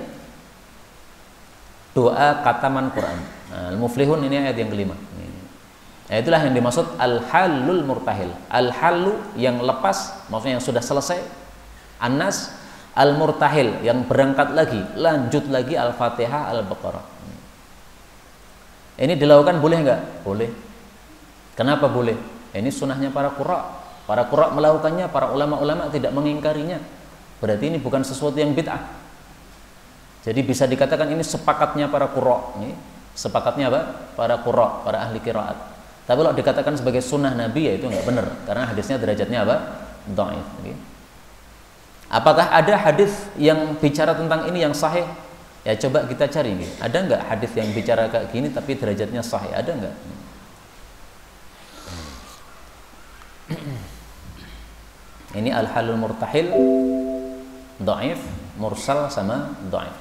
doa khataman Quran. Nah, Al-Muflihun ini ayat yang kelima. Nah, itulah yang dimaksud al-halul murtahil. Al-halu yang lepas, maksudnya yang sudah selesai. An-Nas, al-murtahil yang berangkat lagi, lanjut lagi Al-Fatihah, Al-Baqarah. Ini dilakukan boleh enggak? Boleh. Kenapa boleh? Ini sunnahnya para qurra. Para qurra melakukannya, para ulama-ulama tidak mengingkarinya. Berarti ini bukan sesuatu yang bid'ah. Jadi bisa dikatakan ini sepakatnya para qurra. Sepakatnya apa? Para qurra, para ahli qiraat. Tapi kalau dikatakan sebagai sunnah Nabi, ya itu enggak benar, karena hadisnya derajatnya apa? Dhaif. Apakah ada hadis yang bicara tentang ini yang sahih? Ya coba kita cari nih. Ada enggak hadis yang bicara kayak gini tapi derajatnya sahih? Ada enggak? Ini al-halul murtahil dhaif, mursal sama dhaif.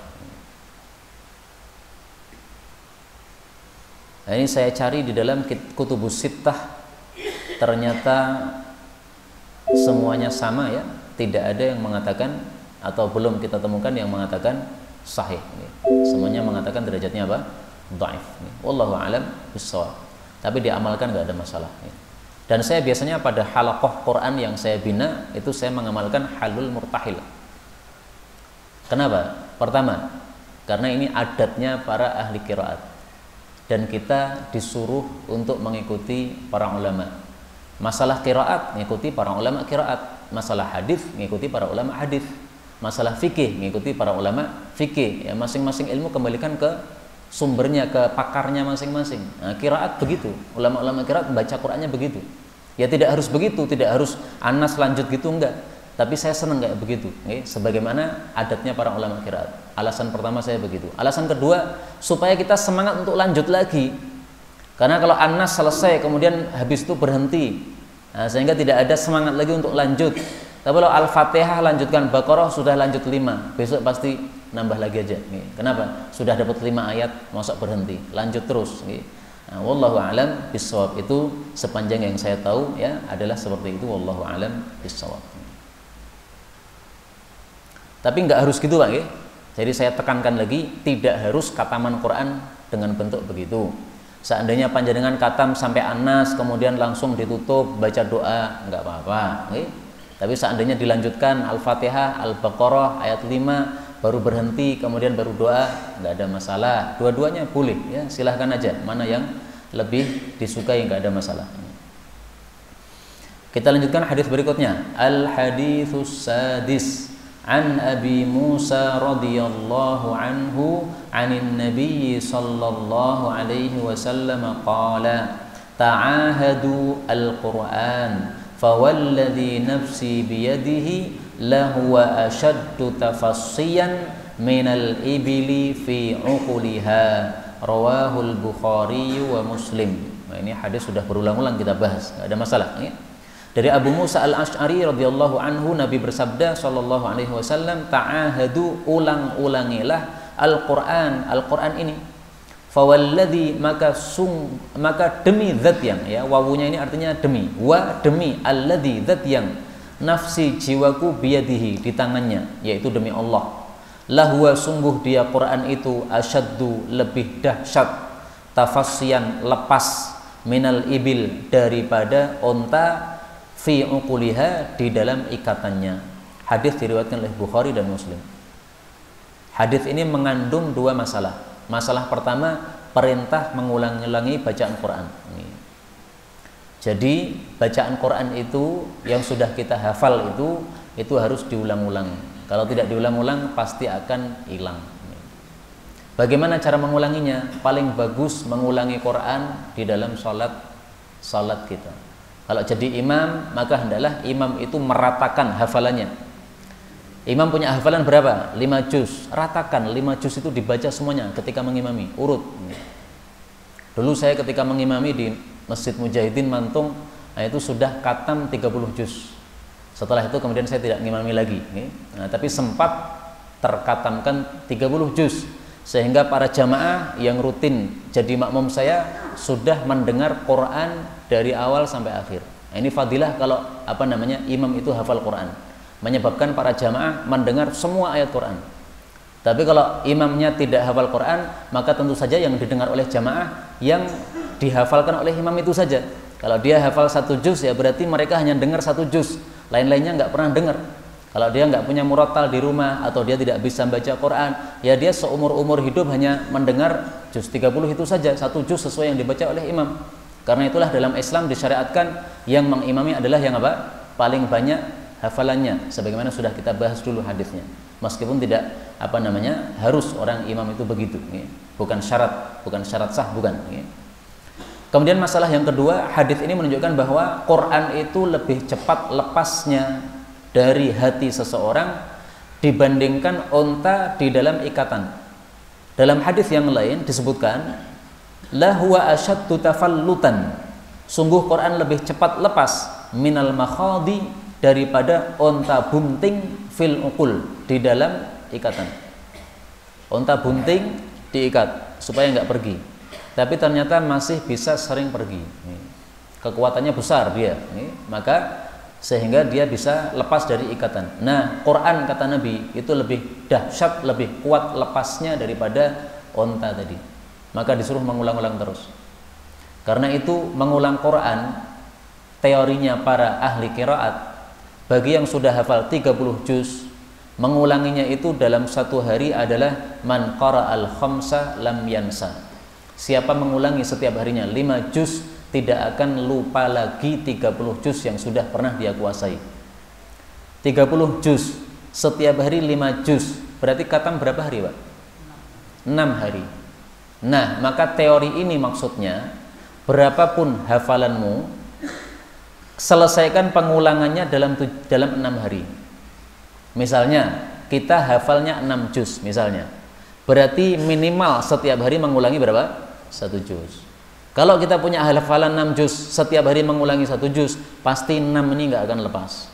Nah, ini saya cari di dalam kutubus sittah, ternyata semuanya sama ya, tidak ada yang mengatakan atau belum kita temukan yang mengatakan sahih. Semuanya mengatakan derajatnya apa? Dhaif. Wallahu a'lam bissawab. Tapi diamalkan nggak ada masalah. Dan saya biasanya pada halaqah Quran yang saya bina itu saya mengamalkan halul murtahil. Kenapa? Pertama, karena ini adatnya para ahli qiraat. Dan kita disuruh untuk mengikuti para ulama. Masalah qiraat mengikuti para ulama qiraat, masalah hadis mengikuti para ulama hadis, masalah fikih mengikuti para ulama fikih. Ya, masing-masing ilmu kembalikan ke sumbernya, ke pakarnya masing-masing. Nah, qiraat begitu, ulama-ulama qiraat membaca Qur'annya begitu. Ya tidak harus begitu, tidak harus Anas lanjut gitu, enggak. Tapi saya senang kayak begitu, sebagaimana adatnya para ulama qiraat. Alasan pertama saya begitu. Alasan kedua, supaya kita semangat untuk lanjut lagi. Karena kalau Anas selesai kemudian habis itu berhenti, nah, sehingga tidak ada semangat lagi untuk lanjut. Tapi kalau Al-Fatihah lanjutkan Baqarah sudah lanjut 5, besok pasti nambah lagi aja. Kenapa? Sudah dapat 5 ayat, masa berhenti, lanjut terus. Nah, wallahu alam bissawab, itu sepanjang yang saya tahu ya adalah seperti itu. Wallahu alam bissawab. Tapi nggak harus gitu Pak ya. Jadi saya tekankan lagi, tidak harus khataman Quran dengan bentuk begitu. Seandainya panjenengan khatam sampai Anas kemudian langsung ditutup baca doa, nggak apa-apa. Tapi seandainya dilanjutkan Al-Fatihah, Al-Baqarah ayat 5 baru berhenti kemudian baru doa, nggak ada masalah. Dua-duanya boleh ya, silahkan aja mana yang lebih disukai, nggak ada masalah. Kita lanjutkan hadis berikutnya. Al-haditsus sadis an Abi Musa radhiyallahu anhu anin Nabi sallallahu alaihi wasallam qala ta'ahadu al-Qur'an fawalladhi nafsi biyadihi lahuwa ashaddu tafassiyan minal ibili fi uquliha rawahul Bukhari wa Muslim. Nah, ini hadis sudah berulang-ulang kita bahas, nggak ada masalah ya. Dari Abu Musa al-Ash'ari radhiyallahu anhu, Nabi bersabda sallallahu alaihi wasallam, ta'ahadu, ulang-ulangilah Al-Qur'an, Al-Qur'an ini. Fawalladhi, maka demi zat yang, ya, wawunya ini artinya demi, wa demi, alladhi, zat yang nafsi jiwaku biyadihi, di tangannya, yaitu demi Allah. Lahwa, sungguh dia Quran itu asyaddu, lebih dahsyat, tafassiyan, lepas, minal ibil, daripada onta, fi uquliha, di dalam ikatannya. Hadis diriwayatkan oleh Bukhari dan Muslim. Hadis ini mengandung dua masalah. Masalah pertama, perintah mengulang-ulangi bacaan Quran. Jadi bacaan Quran itu yang sudah kita hafal itu harus diulang-ulang. Kalau tidak diulang-ulang pasti akan hilang. Bagaimana cara mengulanginya? Paling bagus mengulangi Quran di dalam salat kita. Kalau jadi imam, maka hendaklah imam itu meratakan hafalannya. Imam punya hafalan berapa? 5 juz. Ratakan 5 juz itu dibaca semuanya ketika mengimami, urut. Dulu saya ketika mengimami di Masjid Mujahidin Mantung, nah itu sudah khatam 30 juz. Setelah itu kemudian saya tidak mengimami lagi. Nah, tapi sempat terkhatamkan 30 juz. Sehingga para jamaah yang rutin jadi makmum saya sudah mendengar Quran dari awal sampai akhir. Nah, ini fadilah kalau imam itu hafal Quran, menyebabkan para jamaah mendengar semua ayat Quran. Tapi kalau imamnya tidak hafal Quran, maka tentu saja yang didengar oleh jamaah yang dihafalkan oleh imam itu saja. Kalau dia hafal 1 juz, ya berarti mereka hanya dengar 1 juz, lain-lainnya nggak pernah dengar. Kalau dia nggak punya murattal di rumah atau dia tidak bisa baca Quran, ya dia seumur-umur hidup hanya mendengar juz 30 itu saja, 1 juz sesuai yang dibaca oleh imam. Karena itulah dalam Islam disyariatkan yang mengimami adalah yang paling banyak hafalannya, sebagaimana sudah kita bahas dulu hadisnya. Meskipun tidak harus orang imam itu begitu, bukan syarat sah, bukan. Kemudian masalah yang kedua, hadis ini menunjukkan bahwa Quran itu lebih cepat lepasnya dari hati seseorang dibandingkan onta di dalam ikatan. Dalam hadis yang lain disebutkan, la huwa asyaddu tafallutan, sungguh Quran lebih cepat lepas minal makhadi, daripada onta bunting fil uqul, di dalam ikatan. Onta bunting diikat supaya nggak pergi, tapi ternyata masih bisa sering pergi. Kekuatannya besar dia, maka sehingga dia bisa lepas dari ikatan. Nah, Quran kata Nabi itu lebih dahsyat, lebih kuat lepasnya daripada onta tadi. Maka disuruh mengulang-ulang terus. Karena itu mengulang Quran, teorinya para ahli qiraat, bagi yang sudah hafal 30 juz, mengulanginya itu dalam 1 hari adalah man qara'al khamsa lam yansa. Siapa mengulangi setiap harinya 5 juz, tidak akan lupa lagi 30 juz yang sudah pernah dia kuasai. 30 juz, setiap hari 5 juz, berarti khatam berapa hari, Pak? 6 hari. Nah, maka teori ini maksudnya, berapapun hafalanmu, selesaikan pengulangannya dalam 6 hari. Misalnya kita hafalnya 6 juz misalnya, berarti minimal setiap hari mengulangi berapa? 1 juz. Kalau kita punya hafalan 6 juz, setiap hari mengulangi 1 juz, pasti 6 ini nggak akan lepas.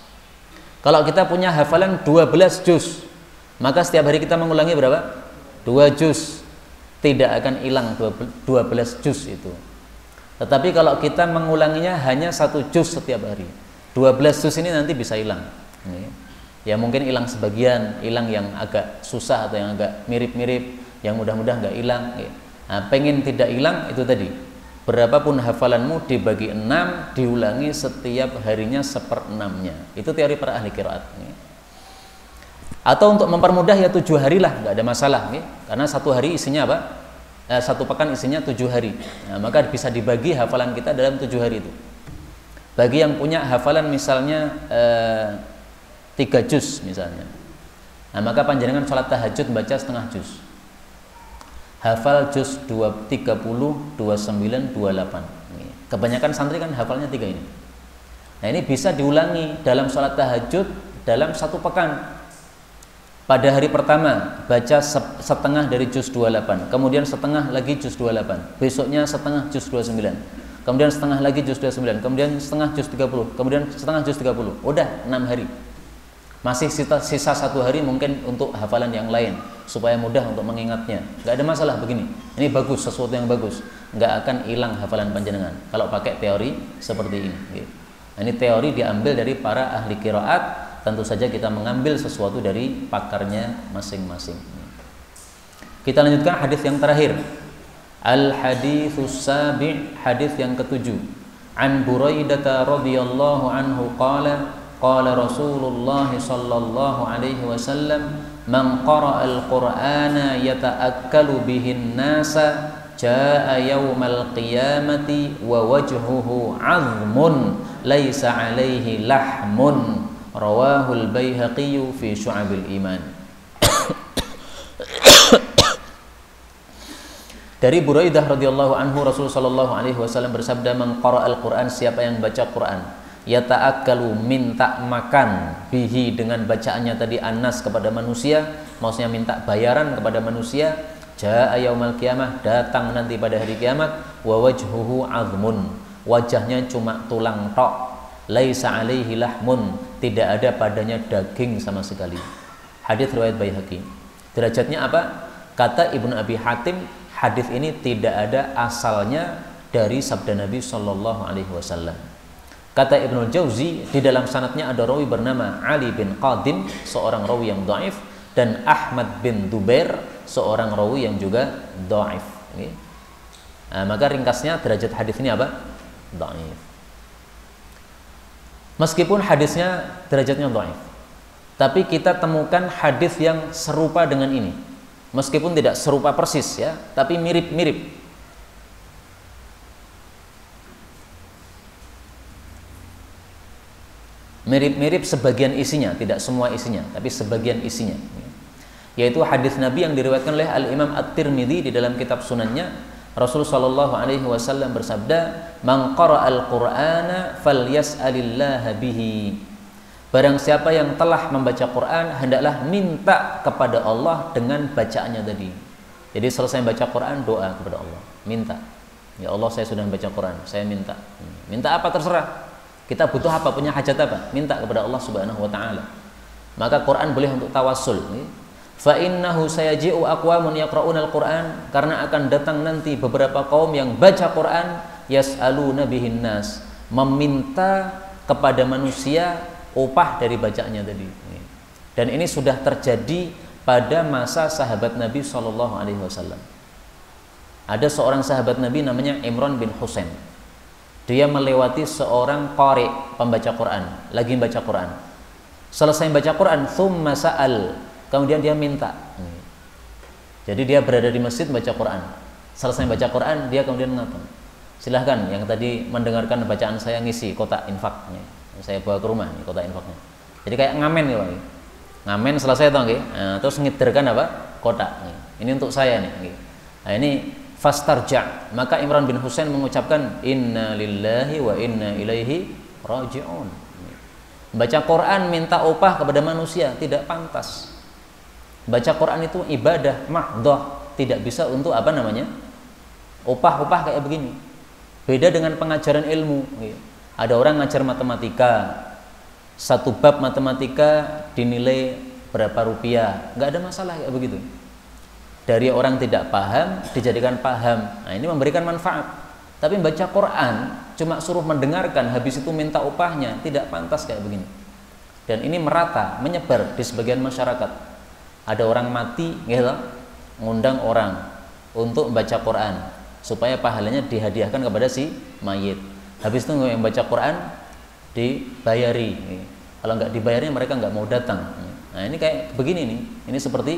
Kalau kita punya hafalan 12 juz, maka setiap hari kita mengulangi berapa? 2 juz. Tidak akan hilang 12 juz itu. Tetapi kalau kita mengulanginya hanya 1 juz setiap hari, 12 juz ini nanti bisa hilang. Ya mungkin hilang sebagian, hilang yang agak susah atau yang agak mirip-mirip, yang mudah-mudahan nggak hilang. Nah, pengen tidak hilang itu tadi, berapapun hafalanmu dibagi 6, diulangi setiap harinya 1/6-nya. Itu teori para ahli qiraat. Atau untuk mempermudah ya 7 hari lah, nggak ada masalah. Karena 1 hari isinya apa? 1 pekan isinya 7 hari. Nah, maka bisa dibagi hafalan kita dalam 7 hari itu. Bagi yang punya hafalan misalnya 3 juz misalnya, nah maka panjenengan sholat tahajud baca setengah juz, hafal juz 30, 29, 28. Kebanyakan santri kan hafalnya 3 ini. Nah ini bisa diulangi dalam sholat tahajud dalam 1 pekan. Pada hari pertama baca setengah dari juz 28, kemudian setengah lagi juz 28, besoknya setengah juz 29, kemudian setengah lagi juz 29, kemudian setengah juz 30, kemudian setengah juz 30. Udah 6 hari. Masih sisa 1 hari mungkin untuk hafalan yang lain supaya mudah untuk mengingatnya. Nggak ada masalah begini. Ini bagus, sesuatu yang bagus. Nggak akan hilang hafalan panjenengan kalau pakai teori seperti ini. Nah, ini teori diambil dari para ahli qiraat. Tentu saja kita mengambil sesuatu dari pakarnya masing-masing. Kita lanjutkan hadis yang terakhir. Al haditsus sabi', hadis yang ke-7. An Buraidah radhiyallahu anhu qala qala Rasulullah sallallahu alaihi wasallam man qara'al Qur'ana yata'akkalu bihin nasa jaa'a yaumal qiyamati wa wajhuhu 'azmun laisa 'alaihi lahmun. Rawahul Baihaqi fi Syu'abil Iman. Dari Buraidah radhiyallahu anhu, Rasulullah sallallahu alaihi wasallam bersabda, "Man qara'al Qur'an, siapa yang baca Quran, yata'akkalu, minta makan, bihi, dengan bacaannya tadi, annas, kepada manusia, maksudnya minta bayaran kepada manusia, jaa'a yaumal qiyamah, datang nanti pada hari kiamat, wa wajhuhu 'azmun, wajahnya cuma tulang tok, laisa 'alaihi lahmun, tidak ada padanya daging sama sekali." Hadis riwayat Baihaqi. Derajatnya apa? Kata Ibnu Abi Hatim, hadis ini tidak ada asalnya dari sabda Nabi sallallahu alaihi wasallam. Kata Ibnu Jauzi, di dalam sanadnya ada rawi bernama Ali bin Qadim, seorang rawi yang dhaif, dan Ahmad bin Dubair, seorang rawi yang juga dhaif. Nah, maka ringkasnya derajat hadis ini apa? Dhaif. Meskipun hadisnya derajatnya dhaif, tapi kita temukan hadis yang serupa dengan ini. Meskipun tidak serupa persis ya, tapi mirip-mirip. Mirip-mirip sebagian isinya, tidak semua isinya, tapi sebagian isinya. Yaitu hadis Nabi yang diriwayatkan oleh Al-Imam At-Tirmidzi di dalam kitab Sunannya. Rasulullah sallallahu alaihi wasallam bersabda, "Man qara'al Qur'ana falyas'alillaha bihi." Barang siapa yang telah membaca Quran, hendaklah minta kepada Allah dengan bacaannya tadi. Jadi selesai baca Quran, doa kepada Allah, minta. Ya Allah, saya sudah membaca Quran, saya minta. Minta apa terserah. Kita butuh apa, punya hajat apa, minta kepada Allah Subhanahu wa taala. Maka Quran boleh untuk tawassul. Fa innahu sayaji'u aqwamun yaqra'unal Qur'an, karena akan datang nanti beberapa kaum yang baca Quran, yas'aluna bihin nas, meminta kepada manusia upah dari bacaannya tadi. Dan ini sudah terjadi pada masa sahabat Nabi sallallahu alaihi wasallam. Ada seorang sahabat Nabi namanya Imran bin Husain. Dia melewati seorang qari, pembaca Quran, lagi baca Quran. Selesai baca Quran, thumma sa'al, kemudian dia minta. Jadi dia berada di masjid baca Quran. Selesai baca Quran, dia kemudian mengatakan, silahkan yang tadi mendengarkan bacaan saya ngisi kotak infak. Saya bawa ke rumah nih kotak infaknya. Jadi kayak ngamen ya, Pak. Ngamen selesai toh nggih. Nah, terus ngiderkan apa? Kotak. Ini untuk saya nih. Nah, ini fastarja. Maka Imran bin Husain mengucapkan inna lillahi wa inna ilaihi raji'un. Baca Quran minta upah kepada manusia tidak pantas. Baca Quran itu ibadah mahdhah, tidak bisa untuk apa namanya? Upah-upah kayak begini. Beda dengan pengajaran ilmu. Ada orang ngajar matematika, satu bab matematika dinilai berapa rupiah, nggak ada masalah kayak begitu. Dari orang tidak paham dijadikan paham. Nah, ini memberikan manfaat. Tapi baca Quran cuma suruh mendengarkan, habis itu minta upahnya, tidak pantas kayak begini. Dan ini merata, menyebar di sebagian masyarakat. Ada orang mati, gitu, ngundang orang untuk baca Quran supaya pahalanya dihadiahkan kepada si mayit. Habis itu yang baca Quran dibayari. Kalau nggak dibayarnya mereka nggak mau datang. Nah, ini kayak begini nih. Ini seperti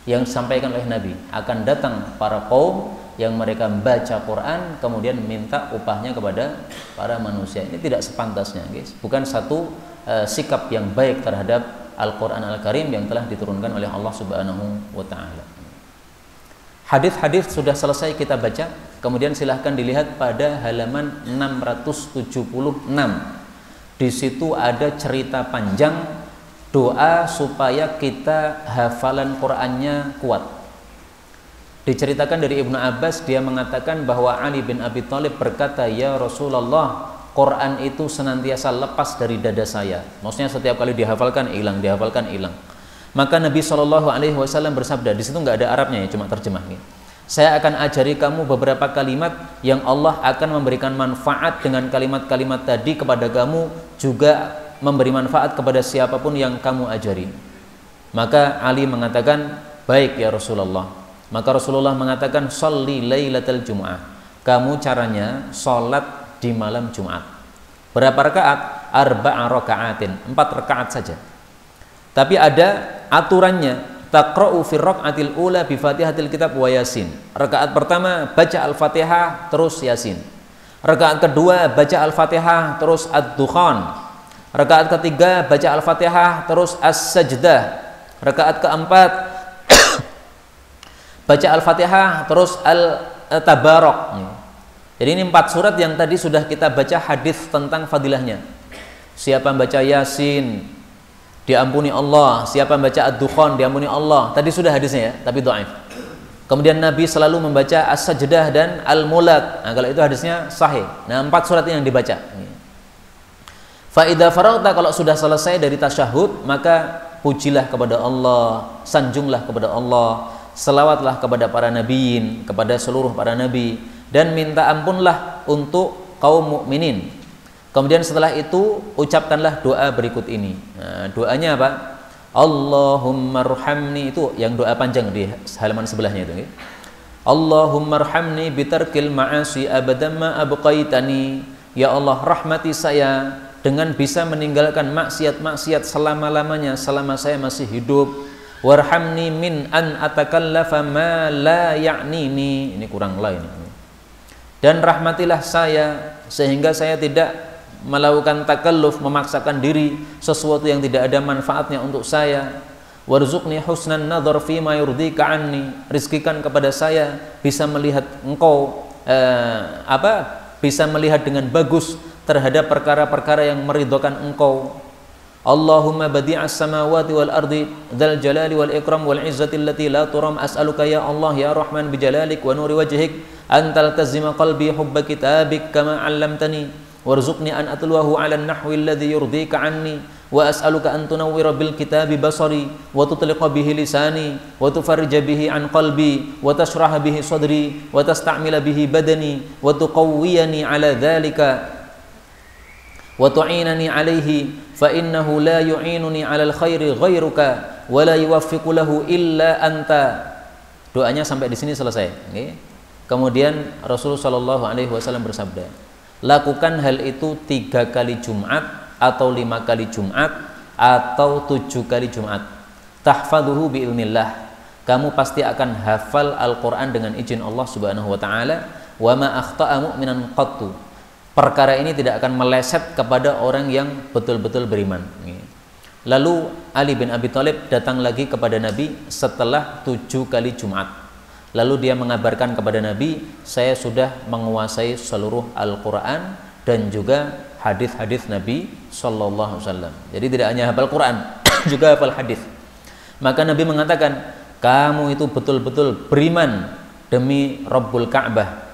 yang disampaikan oleh Nabi, akan datang para kaum yang mereka baca Quran kemudian minta upahnya kepada para manusia. Ini tidak sepantasnya, guys. Bukan satu sikap yang baik terhadap Al-Quran Al-Karim yang telah diturunkan oleh Allah Subhanahu wa Ta'ala. Hadis-hadis sudah selesai kita baca, kemudian silahkan dilihat pada halaman 676. Di situ ada cerita panjang doa supaya kita hafalan Qur'annya kuat. Diceritakan dari Ibnu Abbas, dia mengatakan bahwa Ali bin Abi Thalib berkata, "Ya Rasulullah, Quran itu senantiasa lepas dari dada saya." Maksudnya setiap kali dihafalkan hilang, dihafalkan hilang. Maka Nabi SAW bersabda, di situ nggak ada Arabnya ya, cuma terjemahnya. "Saya akan ajari kamu beberapa kalimat yang Allah akan memberikan manfaat dengan kalimat-kalimat tadi kepada kamu, juga memberi manfaat kepada siapapun yang kamu ajari." Maka Ali mengatakan, "Baik ya Rasulullah." Maka Rasulullah mengatakan, "Sholli lailatal jum'ah." Kamu caranya sholat di malam Jumat. Berapa rakaat? Arba'a raka'atin, 4 rakaat saja. Tapi ada aturannya, taqra'u fi raka'atil ula bi Fatihatil Kitab wa Yasin. Rakaat pertama baca Al-Fatihah terus Yasin. Rakaat kedua baca Al-Fatihah terus Ad-Dukhan. Rakaat ketiga baca Al-Fatihah terus As-Sajdah. Rakaat keempat baca Al-Fatihah terus Al-Tabarak. Jadi ini 4 surat yang tadi sudah kita baca hadis tentang fadilahnya. Siapa baca Yasin diampuni Allah, siapa baca Ad-Dukhan diampuni Allah. Tadi sudah hadisnya ya, tapi dhaif. Kemudian Nabi selalu membaca As-Sajdah dan Al-Mulk. Nah, kalau itu hadisnya sahih. Nah, 4 surat ini yang dibaca. Fa'idha faragta, kalau sudah selesai dari tasyahud, maka pujilah kepada Allah, sanjunglah kepada Allah, selawatlah kepada para nabiyin, kepada seluruh para nabi, dan minta ampunlah untuk kaum mukminin. Kemudian setelah itu ucapkanlah doa berikut ini. Nah, doanya apa? Allahumma arhamni, itu yang doa panjang di halaman sebelahnya itu. Allahumma arhamni bitarkil ma'asi abadan ma abqaitani. Ya Allah, rahmati saya dengan bisa meninggalkan maksiat-maksiat selama-lamanya selama saya masih hidup. Warhamni min an atakallafa ma la ya'nini. Ini kurang lain. Dan rahmatilah saya sehingga saya tidak melakukan takalluf, memaksakan diri sesuatu yang tidak ada manfaatnya untuk saya. Warzuqni husnan nadhar fi ma yurdika anni. Rizkikan kepada saya bisa melihat engkau bisa melihat dengan bagus terhadap perkara-perkara yang meridhokan engkau. Allahumma badi'as samawati wal ardi dzal jalali wal ikram wal izzati allati la turam, as'aluka ya Allah ya Rahman bijalalik wa nuri wajhik antal tazima qalbi hubba kitabik kama 'allamtani warzuqni an atluwahu 'ala an-nahwi alladhi yurdika 'anni wa as'aluka an tunawwira bil kitabi basari wa tutliqa bihi lisani wa tufarrija bihi an qalbi wa tashraha bihi sadri wa tasta'mila bihi badani wa tuqawwiyani 'ala dhalika wa tu'inani alaihi fa innahu la yu'inuni 'alal khairi ghairuka wa la yuwaffiqu lahu illa anta. Doanya sampai di sini selesai. Okay. Kemudian Rasulullah sallallahu alaihi wasallam bersabda, lakukan hal itu 3 kali Jumat atau 5 kali Jumat atau 7 kali Jumat. Tahfaduhu bi'ilmillah. Kamu pasti akan hafal Al-Qur'an dengan izin Allah Subhanahu wa taala. Wa ma akhta'a mu'minan qattu. Perkara ini tidak akan meleset kepada orang yang betul-betul beriman. Lalu Ali bin Abi Thalib datang lagi kepada Nabi setelah 7 kali Jumat. Lalu dia mengabarkan kepada Nabi, saya sudah menguasai seluruh Al-Quran dan juga hadis-hadis Nabi sallallahu alaihi wasallam. Jadi tidak hanya hafal Quran, juga hafal hadis. Maka Nabi mengatakan, kamu itu betul-betul beriman demi Rabbul Ka'bah.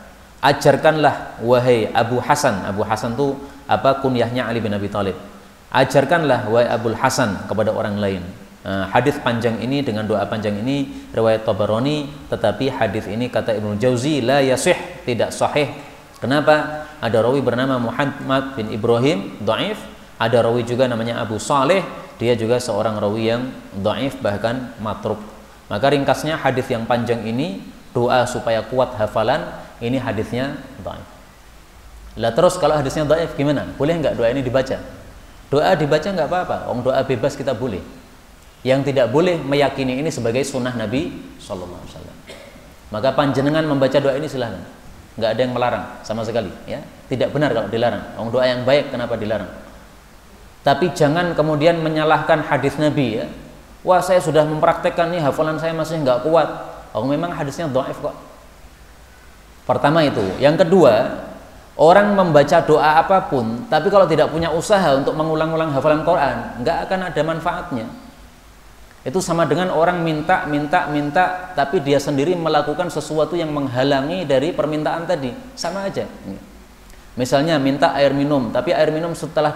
Ajarkanlah wahai Abu Hasan. Abu Hasan itu kunyahnya Ali bin Abi Thalib. Ajarkanlah wahai Abul Hasan kepada orang lain. Hadis panjang ini dengan doa panjang ini riwayat Tabarani, tetapi hadis ini kata Ibnu Jauzi la yasih, tidak sahih. Kenapa? Ada rawi bernama Muhammad bin Ibrahim, dhaif. Ada rawi juga namanya Abu Saleh, dia juga seorang rawi yang dhaif, bahkan matruk. Maka ringkasnya hadis yang panjang ini, doa supaya kuat hafalan, ini hadisnya dhaif. Lah terus kalau hadisnya dhaif gimana? Boleh nggak doa ini dibaca? Doa dibaca nggak apa-apa, doa bebas kita boleh. Yang tidak boleh meyakini ini sebagai sunnah Nabi sallallahu alaihi wasallam. Maka panjenengan membaca doa ini silahkan, nggak ada yang melarang sama sekali, ya. Tidak benar kalau dilarang. Doa yang baik kenapa dilarang? Tapi jangan kemudian menyalahkan hadis Nabi, ya. Wah, saya sudah mempraktekkan nih, hafalan saya masih nggak kuat. Memang hadisnya dhaif kok. Pertama itu. Yang kedua, orang membaca doa apapun, tapi kalau tidak punya usaha untuk mengulang-ulang hafalan Quran, nggak akan ada manfaatnya. Itu sama dengan orang minta, tapi dia sendiri melakukan sesuatu yang menghalangi dari permintaan tadi. Sama aja. Misalnya minta air minum, tapi air minum setelah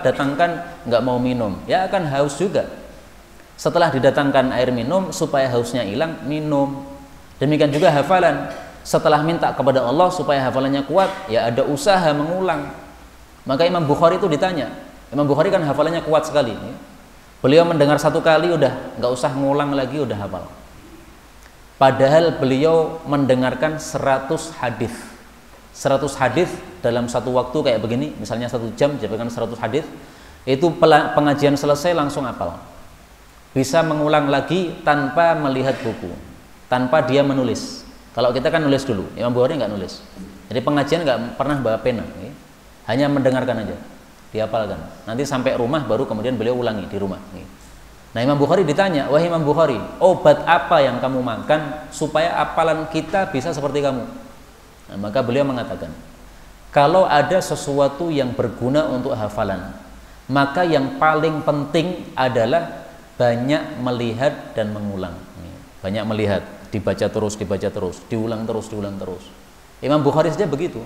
datangkan nggak mau minum, ya akan haus juga. Setelah didatangkan air minum supaya hausnya hilang, minum. Demikian juga hafalan. Setelah minta kepada Allah supaya hafalannya kuat, ya ada usaha mengulang. Maka Imam Bukhari itu ditanya. Imam Bukhari kan hafalannya kuat sekali. Beliau mendengar satu kali udah nggak usah ngulang lagi, udah hafal. Padahal beliau mendengarkan 100 hadis. 100 hadis dalam satu waktu kayak begini, misalnya 1 jam jabarkan 100 hadis, itu pengajian selesai langsung hafal. Bisa mengulang lagi tanpa melihat buku, tanpa dia menulis. Kalau kita kan nulis dulu, Imam Bukhari nggak nulis. Jadi pengajian nggak pernah bawa pena, hanya mendengarkan aja, dihafalkan. Nanti sampai rumah baru kemudian beliau ulangi di rumah. Nah, Imam Bukhari ditanya, wahai Imam Bukhari, obat apa yang kamu makan supaya hafalan kita bisa seperti kamu? Nah, maka beliau mengatakan, kalau ada sesuatu yang berguna untuk hafalan, maka yang paling penting adalah banyak melihat dan mengulang. Banyak melihat, dibaca terus, diulang terus. Imam Bukhari saja begitu.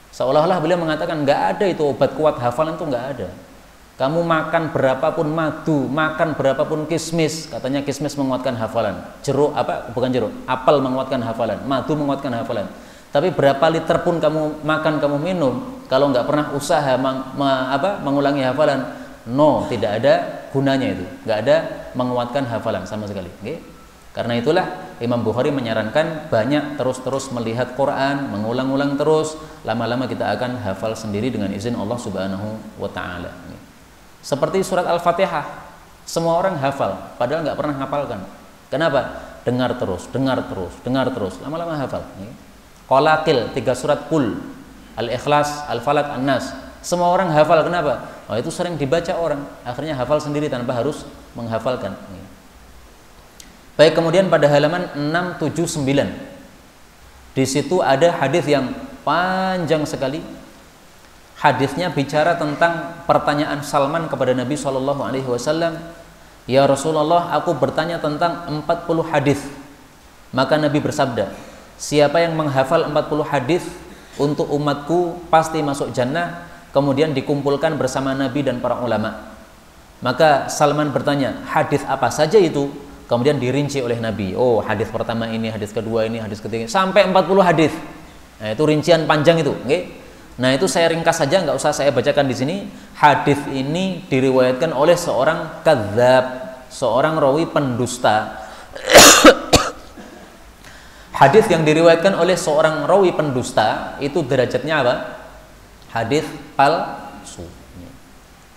Seolah-olah beliau mengatakan nggak ada itu obat kuat hafalan, itu nggak ada. Kamu makan berapapun madu, makan berapapun kismis, katanya kismis menguatkan hafalan. Apel menguatkan hafalan, madu menguatkan hafalan. Tapi berapa liter pun kamu makan, kamu minum, kalau nggak pernah usaha mengulangi hafalan, tidak ada gunanya itu, nggak ada menguatkan hafalan sama sekali. Karena itulah Imam Bukhari menyarankan banyak terus-terus melihat Quran, mengulang-ulang terus, lama-lama kita akan hafal sendiri dengan izin Allah Subhanahu wa Ta'ala. Seperti surat Al-Fatihah, semua orang hafal, padahal nggak pernah hafalkan. Kenapa? Dengar terus, lama-lama hafal. Qalaqil, 3 surat Qul, Al-Ikhlas, Al-Falaq, An-Nas, semua orang hafal. Kenapa? Itu sering dibaca orang, akhirnya hafal sendiri tanpa harus menghafalkan. Baik, kemudian pada halaman 679, di situ ada hadis yang panjang sekali. Hadisnya bicara tentang pertanyaan Salman kepada Nabi SAW. Ya Rasulullah, aku bertanya tentang 40 hadis. Maka Nabi bersabda, siapa yang menghafal 40 hadis untuk umatku pasti masuk jannah. Kemudian dikumpulkan bersama Nabi dan para ulama. Maka Salman bertanya, hadis apa saja itu? Kemudian dirinci oleh Nabi. Hadis pertama ini, hadis kedua ini, hadis ketiga, sampai 40 hadis. Nah, itu rincian panjang itu. Nah, itu saya ringkas saja, nggak usah saya bacakan di sini. Hadis ini diriwayatkan oleh seorang kadzab, seorang rawi pendusta. Hadis yang diriwayatkan oleh seorang rawi pendusta itu derajatnya apa? Hadis palsu.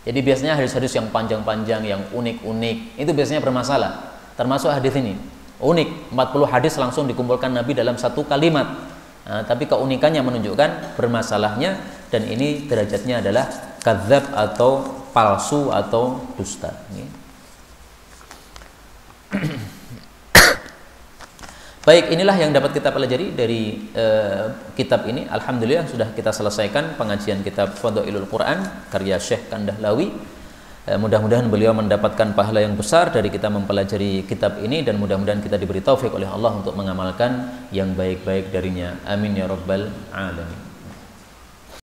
Jadi biasanya hadis-hadis yang panjang-panjang, yang unik-unik, itu biasanya bermasalah. Termasuk hadis ini unik, 40 hadis langsung dikumpulkan Nabi dalam satu kalimat. Tapi keunikannya menunjukkan bermasalahnya, dan ini derajatnya adalah kadzab atau palsu atau dusta. Baik, inilah yang dapat kita pelajari dari kitab ini. Alhamdulillah sudah kita selesaikan pengajian kitab Fadhailul Quran karya Syekh Kandahlawi. Mudah-mudahan beliau mendapatkan pahala yang besar dari kita mempelajari kitab ini, dan mudah-mudahan kita diberi taufik oleh Allah untuk mengamalkan yang baik-baik darinya. Amin ya rabbal alamin.